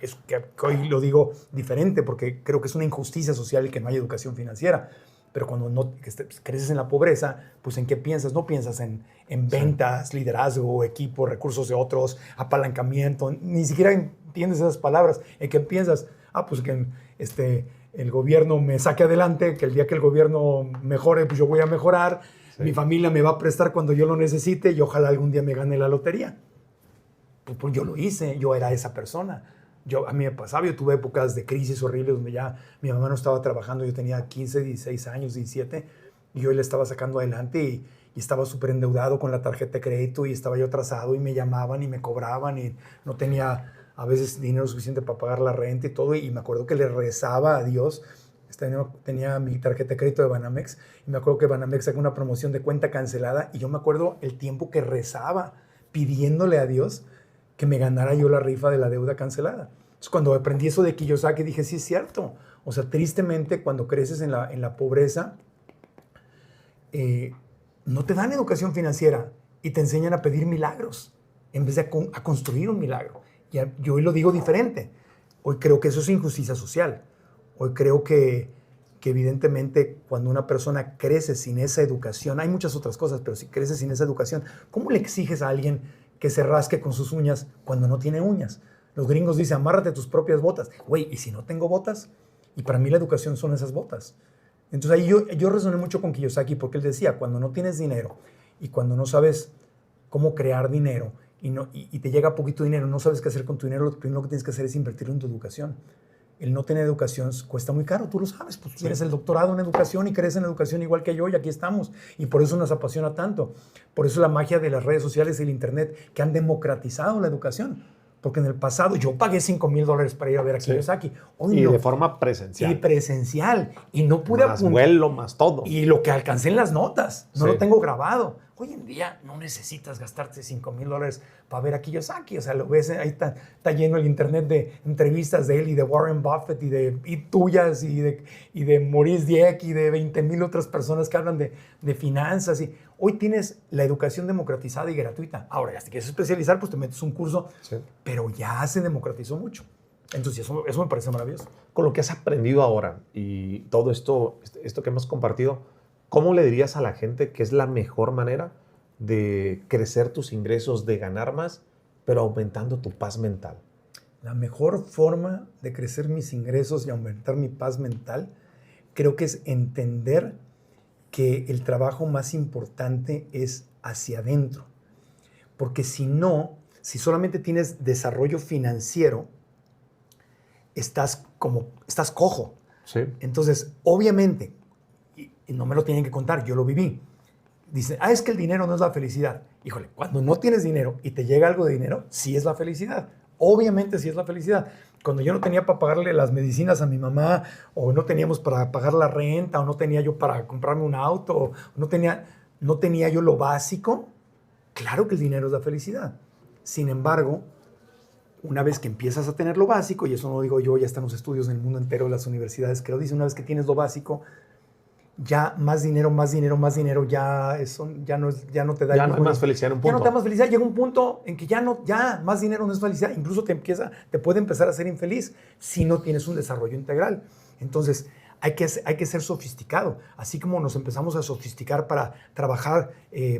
Speaker 2: es que hoy lo digo diferente porque creo que es una injusticia social el que no haya educación financiera. Pero cuando creces en la pobreza, pues ¿en qué piensas? No piensas en ventas, liderazgo, equipo, recursos de otros, apalancamiento. Ni siquiera entiendes esas palabras. ¿En qué piensas? Pues que el gobierno me saque adelante, que el día que el gobierno mejore, pues yo voy a mejorar. Sí. Mi familia me va a prestar cuando yo lo necesite y ojalá algún día me gane la lotería. Pues yo lo hice, yo era esa persona. A mí me pasaba, yo tuve épocas de crisis horribles donde ya mi mamá no estaba trabajando, yo tenía 15, 16 años, 17, y yo le estaba sacando adelante y estaba súper endeudado con la tarjeta de crédito y estaba yo atrasado y me llamaban y me cobraban y no tenía a veces dinero suficiente para pagar la renta y todo, y me acuerdo que le rezaba a Dios. Tenía mi tarjeta de crédito de Banamex, y me acuerdo que Banamex sacó una promoción de cuenta cancelada, y yo me acuerdo el tiempo que rezaba pidiéndole a Dios que me ganara yo la rifa de la deuda cancelada. Entonces, cuando aprendí eso de Kiyosaki, dije, sí es cierto. O sea, tristemente, cuando creces en la pobreza, no te dan educación financiera y te enseñan a pedir milagros en vez de a construir un milagro. Yo hoy lo digo diferente. Hoy creo que eso es injusticia social. Hoy creo que evidentemente cuando una persona crece sin esa educación, hay muchas otras cosas, pero si crece sin esa educación, ¿cómo le exiges a alguien que se rasque con sus uñas cuando no tiene uñas? Los gringos dicen, amárrate tus propias botas. Güey, ¿y si no tengo botas? Y para mí la educación son esas botas. Entonces ahí yo resoné mucho con Kiyosaki, porque él decía, cuando no tienes dinero y cuando no sabes cómo crear dinero y te llega poquito dinero, no sabes qué hacer con tu dinero, lo primero que tienes que hacer es invertirlo en tu educación. El no tener educación cuesta muy caro, tú lo sabes, pues tienes el doctorado en educación y crees en educación igual que yo, y aquí estamos. Y por eso nos apasiona tanto. Por eso la magia de las redes sociales y el internet, que han democratizado la educación. Porque en el pasado yo pagué $5,000 para ir a ver a Kiyosaki. Hoy
Speaker 3: y
Speaker 2: no.
Speaker 3: de forma presencial.
Speaker 2: Y presencial. Y no pude
Speaker 3: más vuelo, más todo.
Speaker 2: Y lo que alcancé en las notas, no lo tengo grabado. Hoy en día no necesitas gastarte $5,000 para ver a Kiyosaki. O sea, lo ves, ahí está lleno el internet de entrevistas de él y de Warren Buffett y tuyas y de Maurice Dieck y de 20,000 otras personas que hablan de finanzas. Y hoy tienes la educación democratizada y gratuita. Ahora, ya si quieres especializar, pues te metes un curso, pero ya se democratizó mucho. Entonces, eso me parece maravilloso.
Speaker 3: Con lo que has aprendido ahora y todo esto que hemos compartido, ¿cómo le dirías a la gente que es la mejor manera de crecer tus ingresos, de ganar más, pero aumentando tu paz mental?
Speaker 2: La mejor forma de crecer mis ingresos y aumentar mi paz mental, creo que es entender que el trabajo más importante es hacia adentro. Porque si solamente tienes desarrollo financiero, estás cojo.
Speaker 3: Sí.
Speaker 2: Entonces, obviamente, y no me lo tienen que contar, yo lo viví. Dicen, es que el dinero no es la felicidad. Híjole, cuando no tienes dinero y te llega algo de dinero, sí es la felicidad. Obviamente sí es la felicidad. Cuando yo no tenía para pagarle las medicinas a mi mamá, o no teníamos para pagar la renta, o no tenía yo para comprarme un auto, o no tenía yo lo básico, claro que el dinero es la felicidad. Sin embargo, una vez que empiezas a tener lo básico, y eso no lo digo yo, ya están los estudios en el mundo entero de las universidades que lo dicen, una vez que tienes lo básico, ya más dinero ya no te da.
Speaker 3: Ya no hay más felicidad en un punto.
Speaker 2: Ya no te da más felicidad. Llega un punto en que ya más dinero no es felicidad. Incluso te puede empezar a ser infeliz si no tienes un desarrollo integral. Entonces, hay que ser sofisticado. Así como nos empezamos a sofisticar para trabajar,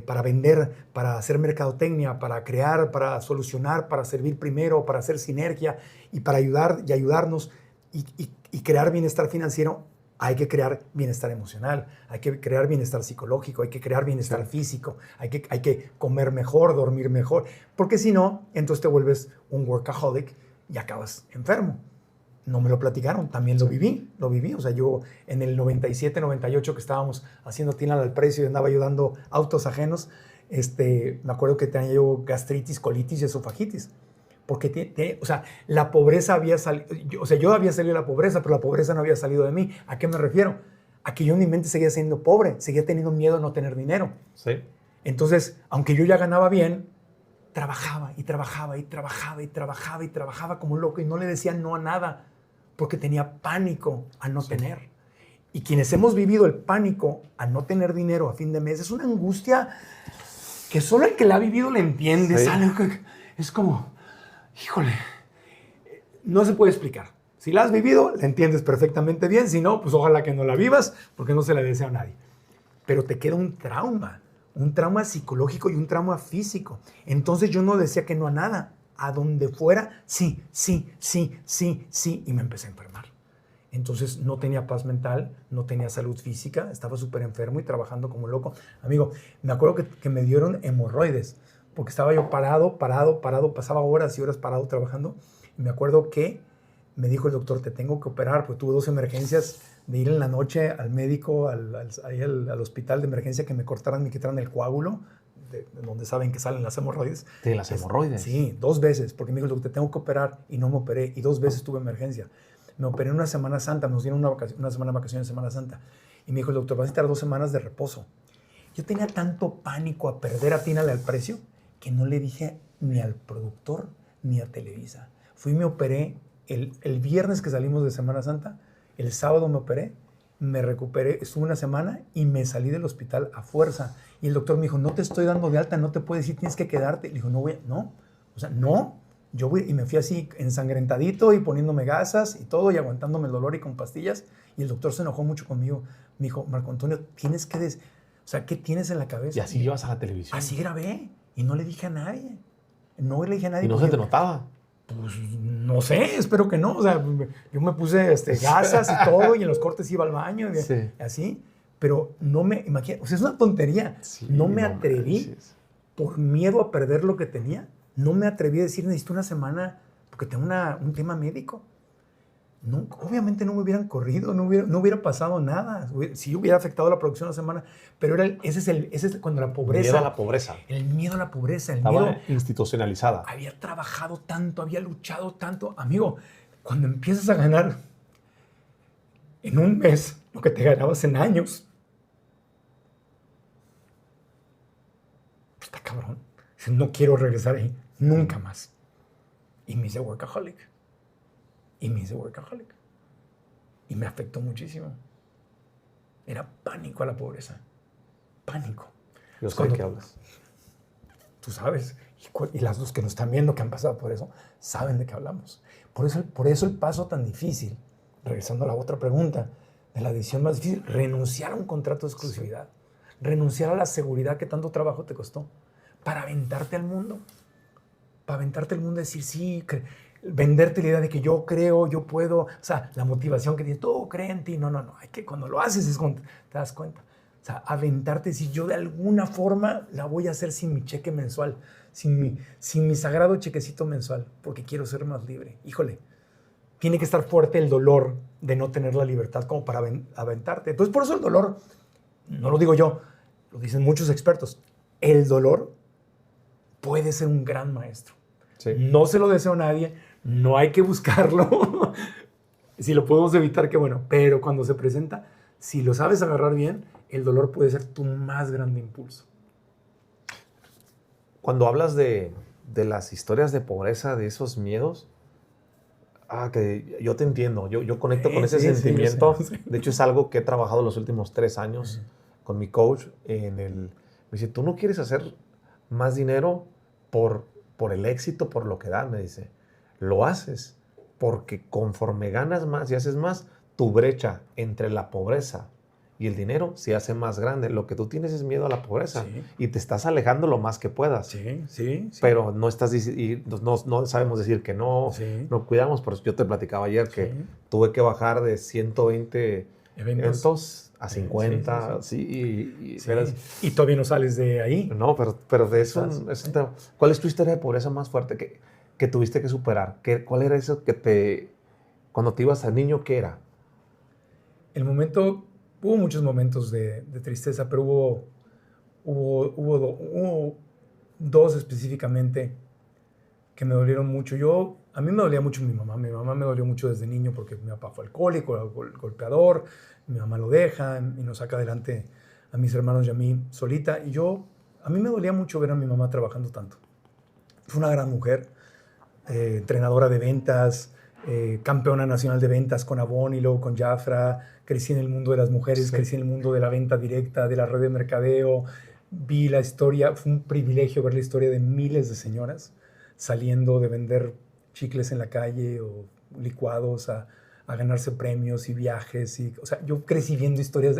Speaker 2: para vender, para hacer mercadotecnia, para crear, para solucionar, para servir primero, para hacer sinergia y para ayudarnos y crear bienestar financiero. Hay que crear bienestar emocional, hay que crear bienestar psicológico, hay que crear bienestar físico, hay que comer mejor, dormir mejor, porque si no, entonces te vuelves un workaholic y acabas enfermo. No me lo platicaron, también lo viví. O sea, yo en el 97, 98 que estábamos haciendo tienda al precio y andaba ayudando autos ajenos, me acuerdo que tenía yo gastritis, colitis y esofagitis. Porque la pobreza había salido, yo había salido de la pobreza, pero la pobreza no había salido de mí. ¿A qué me refiero? A que yo en mi mente seguía siendo pobre, seguía teniendo miedo a no tener dinero.
Speaker 3: Sí.
Speaker 2: Entonces, aunque yo ya ganaba bien, trabajaba como loco y no le decía no a nada, porque tenía pánico a no tener. Y quienes hemos vivido el pánico a no tener dinero a fin de mes, es una angustia que solo el que la ha vivido le entiende.
Speaker 3: Sí.
Speaker 2: Es como... Híjole, no se puede explicar. Si la has vivido, la entiendes perfectamente bien. Si no, pues ojalá que no la vivas, porque no se la desea a nadie. Pero te queda un trauma psicológico y un trauma físico. Entonces yo no decía que no a nada. A donde fuera, sí. Y me empecé a enfermar. Entonces no tenía paz mental, no tenía salud física, estaba súper enfermo y trabajando como loco. Amigo, me acuerdo que me dieron hemorroides. Porque estaba yo parado, pasaba horas y horas parado trabajando. Y me acuerdo que me dijo el doctor, te tengo que operar, porque tuve 2 emergencias de ir en la noche al médico, al hospital de emergencia, que me cortaran, me quitaran el coágulo. de donde saben que salen las hemorroides.
Speaker 3: ¿De las hemorroides?
Speaker 2: Sí, 2 veces, porque me dijo, te tengo que operar y no me operé, y 2 veces tuve emergencia. Me operé en una Semana Santa, nos dieron una semana de vacaciones en Semana Santa, y me dijo el doctor, vas a necesitar 2 semanas de reposo. Yo tenía tanto pánico a perder Atínale al precio que no le dije ni al productor ni a Televisa. Fui y me operé el viernes que salimos de Semana Santa, el sábado me operé, me recuperé, estuve una semana y me salí del hospital a fuerza. Y el doctor me dijo, no te estoy dando de alta, no te puedes ir, tienes que quedarte. Le dijo, no, yo voy. Y me fui así ensangrentadito y poniéndome gasas y todo y aguantándome el dolor y con pastillas. Y el doctor se enojó mucho conmigo. Me dijo, Marco Antonio, tienes que... ¿qué tienes en la cabeza?
Speaker 3: Y así ibas a la televisión.
Speaker 2: Así grabé y no le dije a nadie. No le dije a nadie.
Speaker 3: ¿Y no se te notaba?
Speaker 2: Pues no sé, espero que no. O sea, yo me puse gasas y todo y en los cortes iba al baño y
Speaker 3: Sí.
Speaker 2: así. Pero no me imagino, o sea, es una tontería.
Speaker 3: Sí,
Speaker 2: no me atreví por miedo a perder lo que tenía. No me atreví a decir, necesito una semana porque tengo un tema médico. No, obviamente no me hubieran corrido, no hubiera pasado nada. Sí hubiera afectado la producción una semana, pero ese es cuando la pobreza...
Speaker 3: Miedo a la pobreza.
Speaker 2: El miedo a la pobreza, el
Speaker 3: Estaba
Speaker 2: miedo...
Speaker 3: institucionalizada.
Speaker 2: Había trabajado tanto, había luchado tanto. Amigo, cuando empiezas a ganar en un mes lo que te ganabas en años, pues está cabrón. No quiero regresar ahí, nunca más. Y me hice workaholic. Y me afectó muchísimo. Era pánico a la pobreza. Pánico.
Speaker 3: Yo sé de qué hablas.
Speaker 2: Tú sabes. Y las dos que nos están viendo que han pasado por eso, saben de qué hablamos. Por eso el paso tan difícil, regresando a la otra pregunta, de la decisión más difícil, renunciar a un contrato de exclusividad. Sí. Renunciar a la seguridad que tanto trabajo te costó. Para aventarte al mundo. Para aventarte al mundo y decir, sí, venderte la idea de que yo creo, yo puedo, o sea, la motivación que tienes, todo cree en ti, no, hay que cuando lo haces es cuando te das cuenta. O sea, aventarte, si yo de alguna forma la voy a hacer sin mi cheque mensual, sin mi sagrado chequecito mensual, porque quiero ser más libre. Híjole, tiene que estar fuerte el dolor de no tener la libertad como para aventarte. Entonces, por eso el dolor, no lo digo yo, lo dicen muchos expertos, el dolor puede ser un gran maestro. Sí. No se lo deseo a nadie, no hay que buscarlo. Si lo podemos evitar, qué bueno. Pero cuando se presenta, si lo sabes agarrar bien, el dolor puede ser tu más grande impulso.
Speaker 3: Cuando hablas de las historias de pobreza, de esos miedos, que yo te entiendo, yo conecto con ese sentimiento. Sí. De hecho, es algo que he trabajado los últimos 3 años con mi coach. Me dice, ¿tú no quieres hacer más dinero por el éxito, por lo que da? Me dice, lo haces porque conforme ganas más y haces más, tu brecha entre la pobreza y el dinero se hace más grande. Lo que tú tienes es miedo a la pobreza, sí, y te estás alejando lo más que puedas.
Speaker 2: Sí.
Speaker 3: Pero no sabemos decir que no, sí, no cuidamos. Por eso yo te platicaba ayer que tuve que bajar de 120 eventos a 50. Sí.
Speaker 2: Y todavía no sales de ahí.
Speaker 3: No, pero de eso, ¿cuál es tu historia de pobreza más fuerte que tuviste que superar? ¿Cuál era eso cuando te ibas al niño, qué era?
Speaker 2: Hubo muchos momentos de tristeza, pero hubo 2 específicamente que me dolieron mucho. A mí me dolía mucho mi mamá. Mi mamá me dolió mucho desde niño porque mi papá fue alcohólico, golpeador. Mi mamá lo deja y nos saca adelante a mis hermanos y a mí solita. Y a mí me dolía mucho ver a mi mamá trabajando tanto. Fue una gran mujer, entrenadora de ventas, campeona nacional de ventas con Avon y luego con Jafra. Crecí en el mundo de las mujeres, crecí en el mundo de la venta directa, de la red de mercadeo. Vi la historia, fue un privilegio ver la historia de miles de señoras saliendo de vender chicles en la calle o licuados a ganarse premios y viajes. O sea, yo crecí viendo historias.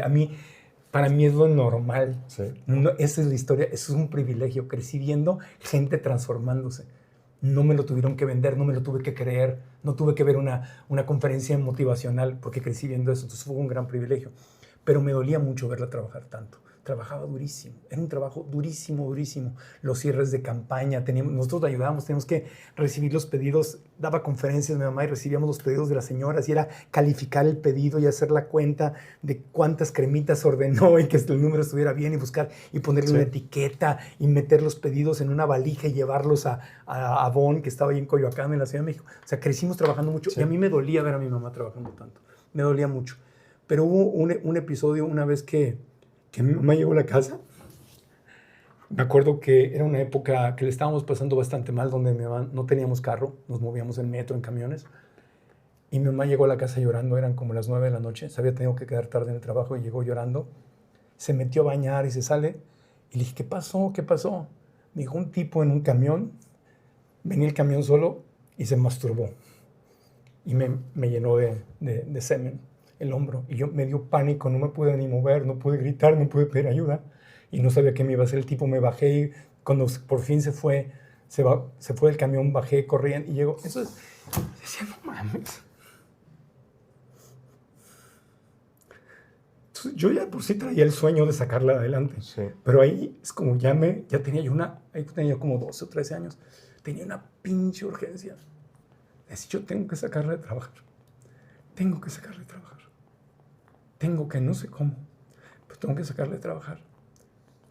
Speaker 2: Para mí es lo normal. Sí. No, esa es la historia, eso es un privilegio. Crecí viendo gente transformándose. No me lo tuvieron que vender, no me lo tuve que creer, no tuve que ver una conferencia motivacional porque crecí viendo eso. Entonces fue un gran privilegio. Pero me dolía mucho verla trabajar tanto. trabajaba durísimo. Era un trabajo durísimo, durísimo. Los cierres de campaña, nosotros le ayudábamos, teníamos que recibir los pedidos. Daba conferencias mi mamá y recibíamos los pedidos de las señoras y era calificar el pedido y hacer la cuenta de cuántas cremitas ordenó y que el número estuviera bien y buscar y ponerle una etiqueta y meter los pedidos en una valija y llevarlos a Avon, que estaba ahí en Coyoacán, en la Ciudad de México. O sea, crecimos trabajando mucho y a mí me dolía ver a mi mamá trabajando tanto. Me dolía mucho. Pero hubo un episodio una vez que mi mamá llegó a la casa. Me acuerdo que era una época que le estábamos pasando bastante mal, donde mi mamá no teníamos carro, nos movíamos en metro, en camiones. Y mi mamá llegó a la casa llorando, eran como las 9 de la noche, se había tenido que quedar tarde en el trabajo y llegó llorando. Se metió a bañar y se sale. Y le dije, ¿qué pasó? ¿Qué pasó? Me dijo, un tipo en un camión, venía el camión solo y se masturbó. Y me llenó de semen el hombro. Y yo me dio pánico, no me pude ni mover, no pude gritar, no pude pedir ayuda. Y no sabía qué me iba a hacer el tipo. Me bajé y cuando por fin se fue del camión, bajé, corrían y llegó. Eso es, decía, no mames. Entonces, yo ya por sí traía el sueño de sacarla adelante. Sí. Pero ahí es como ya tenía yo ahí tenía como 12 o 13 años. Tenía una pinche urgencia. Es decir, yo tengo que sacarla de trabajar. Tengo que sacarla de trabajar. Tengo que, no sé cómo, pero tengo que sacarla de trabajar.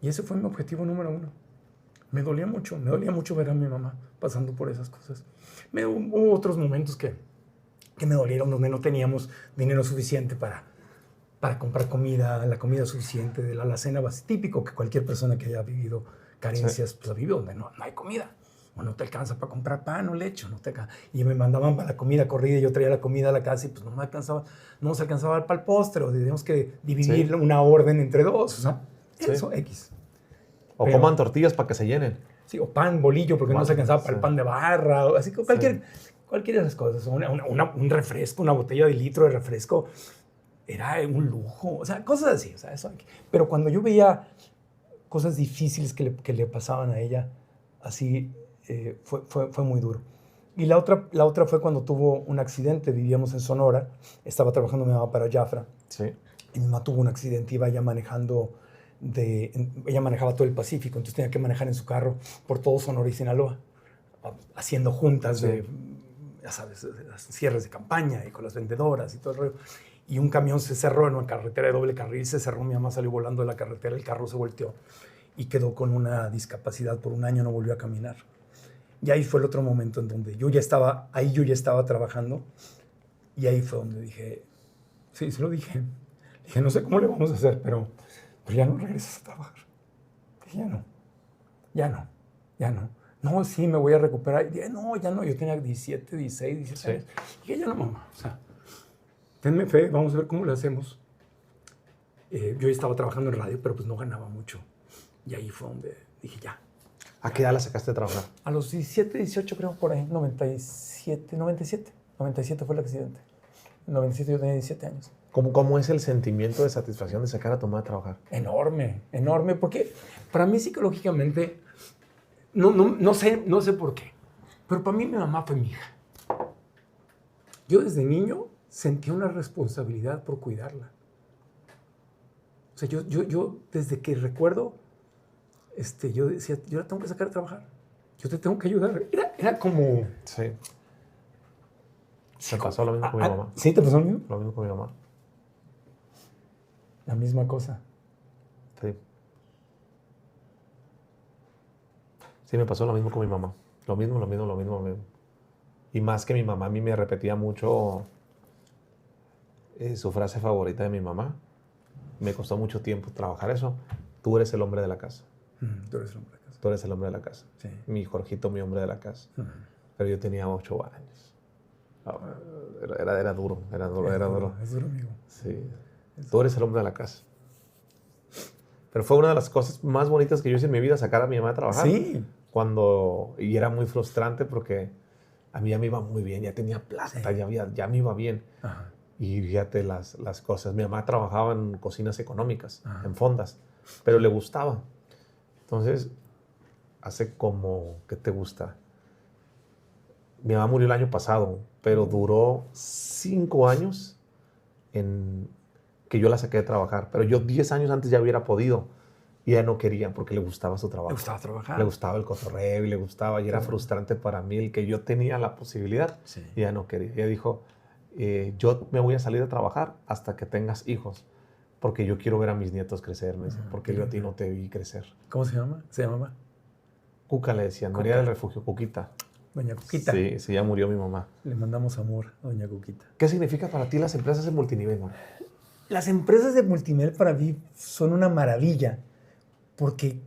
Speaker 2: Y ese fue mi objetivo número 1. Me dolía mucho ver a mi mamá pasando por esas cosas. Hubo otros momentos que me dolieron, donde no teníamos dinero suficiente para comprar comida, la comida suficiente de la alacena, típico que cualquier persona que haya vivido carencias, pues ha vivido donde no hay comida. O no te alcanza para comprar pan o leche, y me mandaban para la comida corrida y yo traía la comida a la casa y pues no nos alcanzaba para el postre, o teníamos que dividir una orden entre dos, o sea, eso, X.
Speaker 3: O coman tortillas para que se llenen.
Speaker 2: Sí, o pan, bolillo, porque no se alcanzaba para el pan de barra, o así, cualquiera de esas cosas. Un refresco, una botella de litro de refresco, era un lujo, o sea, cosas así, o sea, eso. Pero cuando yo veía cosas difíciles que le pasaban a ella, así, fue muy duro. Y la otra fue cuando tuvo un accidente. Vivíamos en Sonora, estaba trabajando mi mamá para Jafra. Sí. Y mi mamá tuvo un accidente, iba ya manejando, ella manejaba todo el Pacífico, entonces tenía que manejar en su carro por todo Sonora y Sinaloa, haciendo juntas de, ya sabes, de las cierres de campaña y con las vendedoras y todo el rollo. Y un camión se cerró en una carretera de doble carril, se cerró, mi mamá salió volando de la carretera, el carro se volteó y quedó con una discapacidad por un año, no volvió a caminar. Y ahí fue el otro momento en donde yo ya estaba trabajando, y ahí fue donde dije, sí, se lo dije. Dije, no sé cómo le vamos a hacer, pero ya no regresas a trabajar. Dije, ya no. No, sí, me voy a recuperar. Dije, no, ya no, yo tenía 17, 16, 17 años. Dije, ya no, mamá, o sea, tenme fe, vamos a ver cómo le hacemos. Yo ya estaba trabajando en radio, pero pues no ganaba mucho. Y ahí fue donde dije, ya.
Speaker 3: ¿A qué edad la sacaste de trabajar?
Speaker 2: A los 17, 18 creo, por ahí, 97 fue el accidente. En 97 yo tenía 17 años.
Speaker 3: ¿Cómo es el sentimiento de satisfacción de sacar a tu mamá a trabajar?
Speaker 2: Enorme, porque para mí psicológicamente, no sé por qué, pero para mí mi mamá fue mi hija. Yo desde niño sentí una responsabilidad por cuidarla. O sea, yo desde que recuerdo, yo decía, yo la tengo que sacar a trabajar. Yo te tengo que ayudar. Era como...
Speaker 3: Sí. Me pasó lo mismo con mi mamá.
Speaker 2: ¿Sí te pasó lo mismo?
Speaker 3: Lo mismo con mi mamá.
Speaker 2: La misma cosa.
Speaker 3: Sí. Sí, me pasó lo mismo con mi mamá. Lo mismo. Y más que mi mamá, a mí me repetía mucho su frase favorita de mi mamá. Me costó mucho tiempo trabajar eso. Tú eres el hombre de la casa.
Speaker 2: Tú eres el hombre de la casa.
Speaker 3: Tú eres el hombre de la casa.
Speaker 2: Sí.
Speaker 3: Mi Jorgito, mi hombre de la casa. Pero yo tenía 8 años. Era duro.
Speaker 2: Es duro, amigo.
Speaker 3: Sí. Tú eres el hombre de la casa. Pero fue una de las cosas más bonitas que yo hice en mi vida, sacar a mi mamá a trabajar.
Speaker 2: Sí.
Speaker 3: Y era muy frustrante porque a mí ya me iba muy bien, ya tenía plata, sí. ya me iba bien. Ajá. Y fíjate las cosas. Mi mamá trabajaba en cocinas económicas, en fondas, pero le gustaba. Entonces, hace como, ¿qué te gusta? Mi mamá murió el año pasado, pero duró 5 años en que yo la saqué de trabajar. Pero yo 10 años antes ya hubiera podido. Y ella no quería porque le gustaba su trabajo.
Speaker 2: Le gustaba trabajar.
Speaker 3: Le gustaba el cotorreo y le gustaba. Y era frustrante para mí el que yo tenía la posibilidad.
Speaker 2: Sí.
Speaker 3: Y ella no quería. Ella dijo, yo me voy a salir a trabajar hasta que tengas hijos. Porque yo quiero ver a mis nietos crecer. Me dice, porque yo a ti no te vi crecer.
Speaker 2: ¿Cómo se llama? ¿Se llamaba?
Speaker 3: Cuca le decían.
Speaker 2: Cuca.
Speaker 3: María del Refugio, Cuquita.
Speaker 2: Doña Cuquita.
Speaker 3: Sí, ya murió mi mamá.
Speaker 2: Le mandamos amor a Doña Cuquita.
Speaker 3: ¿Qué significa para ti las empresas de multinivel, man?
Speaker 2: Las empresas de multinivel para mí son una maravilla. Porque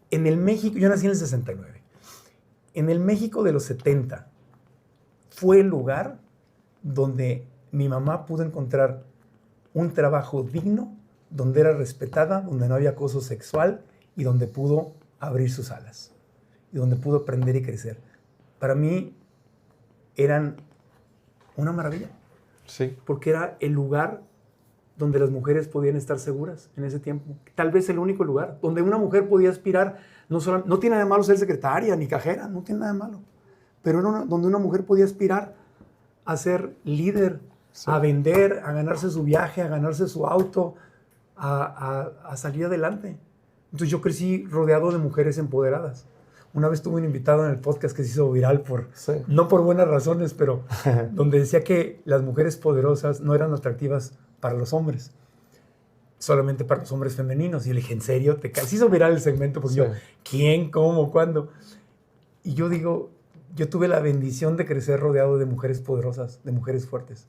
Speaker 2: en el México, yo nací en el 69, en el México de los 70 fue el lugar donde mi mamá pudo encontrar un trabajo digno, donde era respetada, donde no había acoso sexual y donde pudo abrir sus alas y donde pudo aprender y crecer. Para mí eran una maravilla.
Speaker 3: Sí.
Speaker 2: Porque era el lugar donde las mujeres podían estar seguras en ese tiempo. Tal vez el único lugar donde una mujer podía aspirar, no tiene nada de malo ser secretaria ni cajera, no tiene nada de malo, pero era donde una mujer podía aspirar a ser líder, sí, a vender, a ganarse su viaje, a ganarse su auto, a salir adelante. Entonces yo crecí rodeado de mujeres empoderadas. Una vez tuve un invitado en el podcast que se hizo viral no por buenas razones, pero donde decía que las mujeres poderosas no eran atractivas para los hombres, solamente para los hombres femeninos. Y le dije, ¿en serio? Se hizo viral el segmento porque yo, ¿quién? ¿Cómo? ¿Cuándo? Y yo digo, yo tuve la bendición de crecer rodeado de mujeres poderosas, de mujeres fuertes.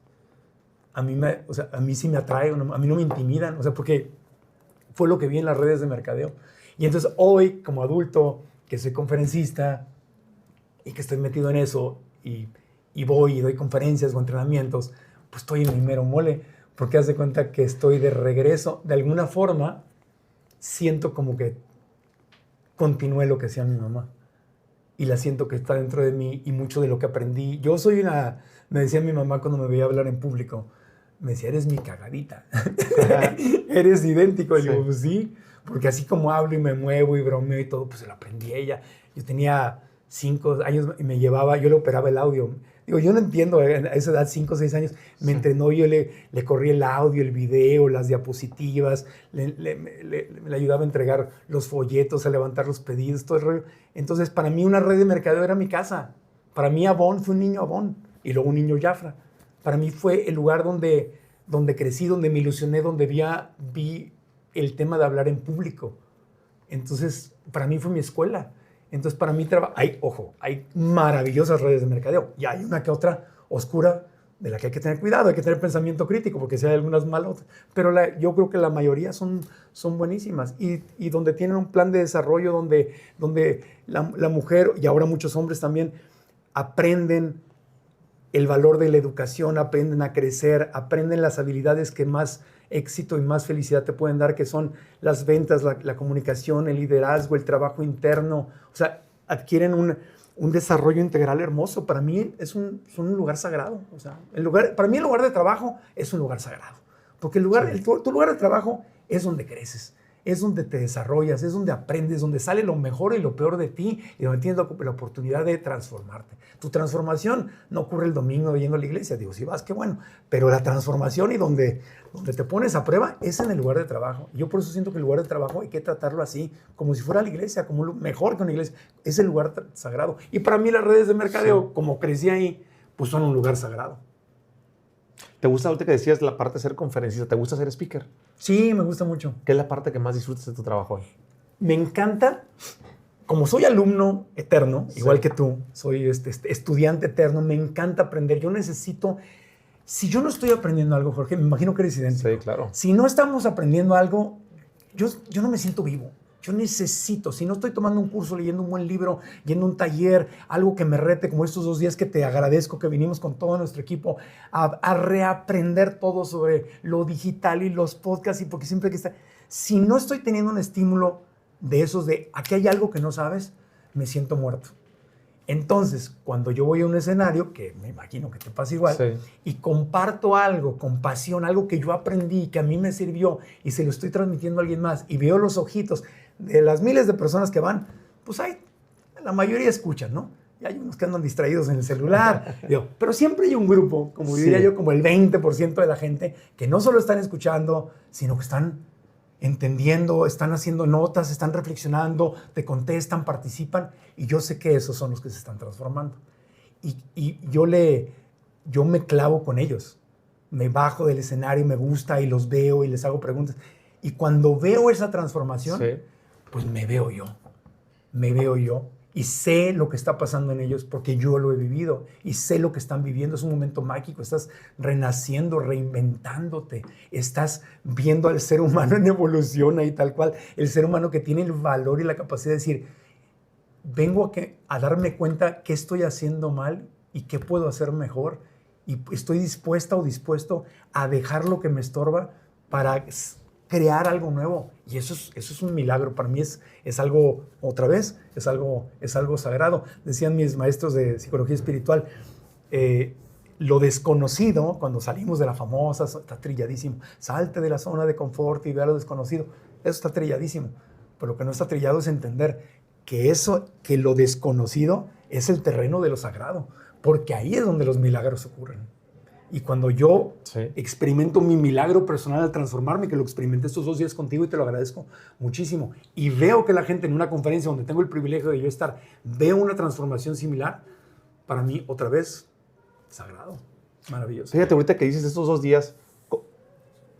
Speaker 2: A mí sí me atrae, a mí no me intimidan, porque fue lo que vi en las redes de mercadeo. Y entonces hoy, como adulto, que soy conferencista y que estoy metido en eso y voy y doy conferencias o entrenamientos, pues estoy en mi mero mole, porque haz de cuenta que estoy de regreso. De alguna forma, siento como que continué lo que hacía mi mamá y la siento que está dentro de mí y mucho de lo que aprendí. Me decía mi mamá cuando me veía hablar en público, me decía, eres mi cagadita, eres idéntico. Y digo, pues sí, porque así como hablo y me muevo y bromeo y todo, pues se lo aprendí a ella. Yo tenía 5 años y yo le operaba el audio. Digo, yo no entiendo, a esa edad, 5 o 6 años, me entrenó, yo le corrí el audio, el video, las diapositivas, le ayudaba a entregar los folletos, a levantar los pedidos, todo el rollo. Entonces, para mí una red de mercadeo era mi casa. Para mí Avon fue un niño Avon y luego un niño Jafra. Para mí fue el lugar donde crecí, donde me ilusioné, donde vi el tema de hablar en público. Entonces, para mí fue mi escuela. Entonces, para mí, hay maravillosas redes de mercadeo y hay una que otra oscura de la que hay que tener cuidado, hay que tener pensamiento crítico, porque si hay algunas malas, pero yo creo que la mayoría son buenísimas y donde tienen un plan de desarrollo, donde la mujer y ahora muchos hombres también aprenden el valor de la educación, aprenden a crecer, aprenden las habilidades que más éxito y más felicidad te pueden dar, que son las ventas, la comunicación, el liderazgo, el trabajo interno. O sea, adquieren un desarrollo integral hermoso. Para mí son un lugar sagrado. O sea, para mí el lugar de trabajo es un lugar sagrado. Porque tu lugar de trabajo es donde creces, es donde te desarrollas, es donde aprendes, donde sale lo mejor y lo peor de ti y donde tienes la oportunidad de transformarte. Tu transformación no ocurre el domingo yendo a la iglesia. Digo, si vas, qué bueno. Pero la transformación y donde te pones a prueba es en el lugar de trabajo. Yo por eso siento que el lugar de trabajo hay que tratarlo así, como si fuera la iglesia, como mejor que una iglesia. Es el lugar sagrado. Y para mí las redes de mercadeo, como crecí ahí, pues son un lugar sagrado.
Speaker 3: ¿Te gusta, ahorita que decías, la parte de ser conferencista, te gusta ser speaker?
Speaker 2: Sí, me gusta mucho.
Speaker 3: ¿Qué es la parte que más disfrutas de tu trabajo hoy?
Speaker 2: Me encanta, como soy alumno eterno, igual que tú, soy estudiante eterno, me encanta aprender. Yo necesito, si yo no estoy aprendiendo algo, Jorge, me imagino que eres idéntico.
Speaker 3: Sí, claro.
Speaker 2: Si no estamos aprendiendo algo, yo no me siento vivo. Yo necesito, si no estoy tomando un curso, leyendo un buen libro, yendo a un taller, algo que me rete, como estos 2 días que te agradezco, que vinimos con todo nuestro equipo a reaprender todo sobre lo digital y los podcasts, y porque siempre que está, si no estoy teniendo un estímulo de esos de aquí hay algo que no sabes, me siento muerto. Entonces, cuando yo voy a un escenario, que me imagino que te pasa igual, sí, y comparto algo con pasión, algo que yo aprendí, que a mí me sirvió, y se lo estoy transmitiendo a alguien más, y veo los ojitos de las miles de personas que van, pues la mayoría escuchan, ¿no? Y hay unos que andan distraídos en el celular, pero siempre hay un grupo, como diría yo, como el 20% de la gente, que no solo están escuchando, sino que están entendiendo, están haciendo notas, están reflexionando, te contestan, participan, y yo sé que esos son los que se están transformando. Y yo me clavo con ellos. Me bajo del escenario, me gusta y los veo y les hago preguntas. Y cuando veo esa transformación,
Speaker 3: Sí.
Speaker 2: pues me veo yo. Y sé lo que está pasando en ellos porque yo lo he vivido y sé lo que están viviendo. Es un momento mágico, estás renaciendo, reinventándote, estás viendo al ser humano en evolución ahí tal cual, el ser humano que tiene el valor y la capacidad de decir, vengo a darme cuenta qué estoy haciendo mal y qué puedo hacer mejor, y estoy dispuesta o dispuesto a dejar lo que me estorba para crear algo nuevo. Y eso es un milagro. Para mí es algo, otra vez, es algo sagrado. Decían mis maestros de psicología espiritual, lo desconocido, cuando salimos de la famosa, está trilladísimo. Salte de la zona de confort y vea lo desconocido. Eso está trilladísimo. Pero lo que no está trillado es entender que lo desconocido es el terreno de lo sagrado. Porque ahí es donde los milagros ocurren. Y cuando yo experimento mi milagro personal al transformarme, que lo experimenté estos 2 días contigo y te lo agradezco muchísimo, y veo que la gente en una conferencia donde tengo el privilegio de yo estar, veo una transformación similar, para mí, otra vez, sagrado, maravilloso.
Speaker 3: Fíjate, ahorita que dices estos 2 días,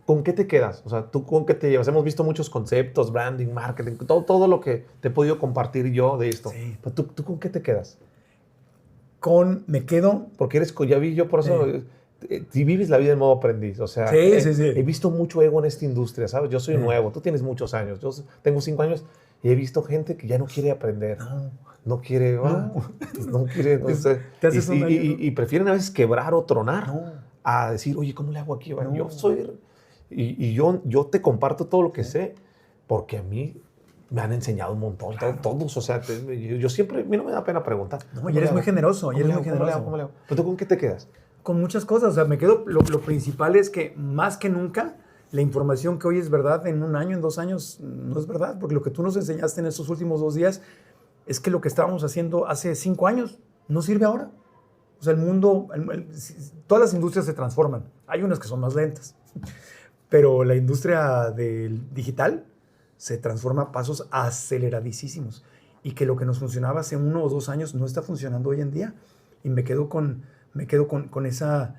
Speaker 3: ¿con qué te quedas? O sea, ¿tú con qué te llevas? Hemos visto muchos conceptos, branding, marketing, todo lo que te he podido compartir yo de esto.
Speaker 2: Sí.
Speaker 3: Pero ¿tú con qué te quedas?
Speaker 2: Me quedo...
Speaker 3: Porque ya vi yo por eso... Si vives la vida en modo aprendiz, o sea,
Speaker 2: Sí.
Speaker 3: He visto mucho ego en esta industria, ¿sabes? Yo soy nuevo, tú tienes muchos años, yo tengo 5 años y he visto gente que ya no quiere aprender, no quiere, no quiere, no sé, y prefieren a veces quebrar o tronar a decir, oye, ¿cómo le hago aquí? Yo soy, yo te comparto todo lo que sé, porque a mí me han enseñado un montón, todos, o sea, yo siempre, a mí no me da pena preguntar.
Speaker 2: No, y eres muy generoso,
Speaker 3: ¿Cómo le hago? ¿Pero tú con qué te quedas?
Speaker 2: Con muchas cosas, o sea, me quedo, lo principal es que más que nunca, la información que hoy es verdad en 1 año, en 2 años, no es verdad, porque lo que tú nos enseñaste en estos últimos 2 días es que lo que estábamos haciendo hace 5 años no sirve ahora. O sea, el mundo, todas las industrias se transforman, hay unas que son más lentas, pero la industria del digital se transforma a pasos aceleradísimos, y que lo que nos funcionaba hace 1 o 2 años no está funcionando hoy en día, y me quedo con esa,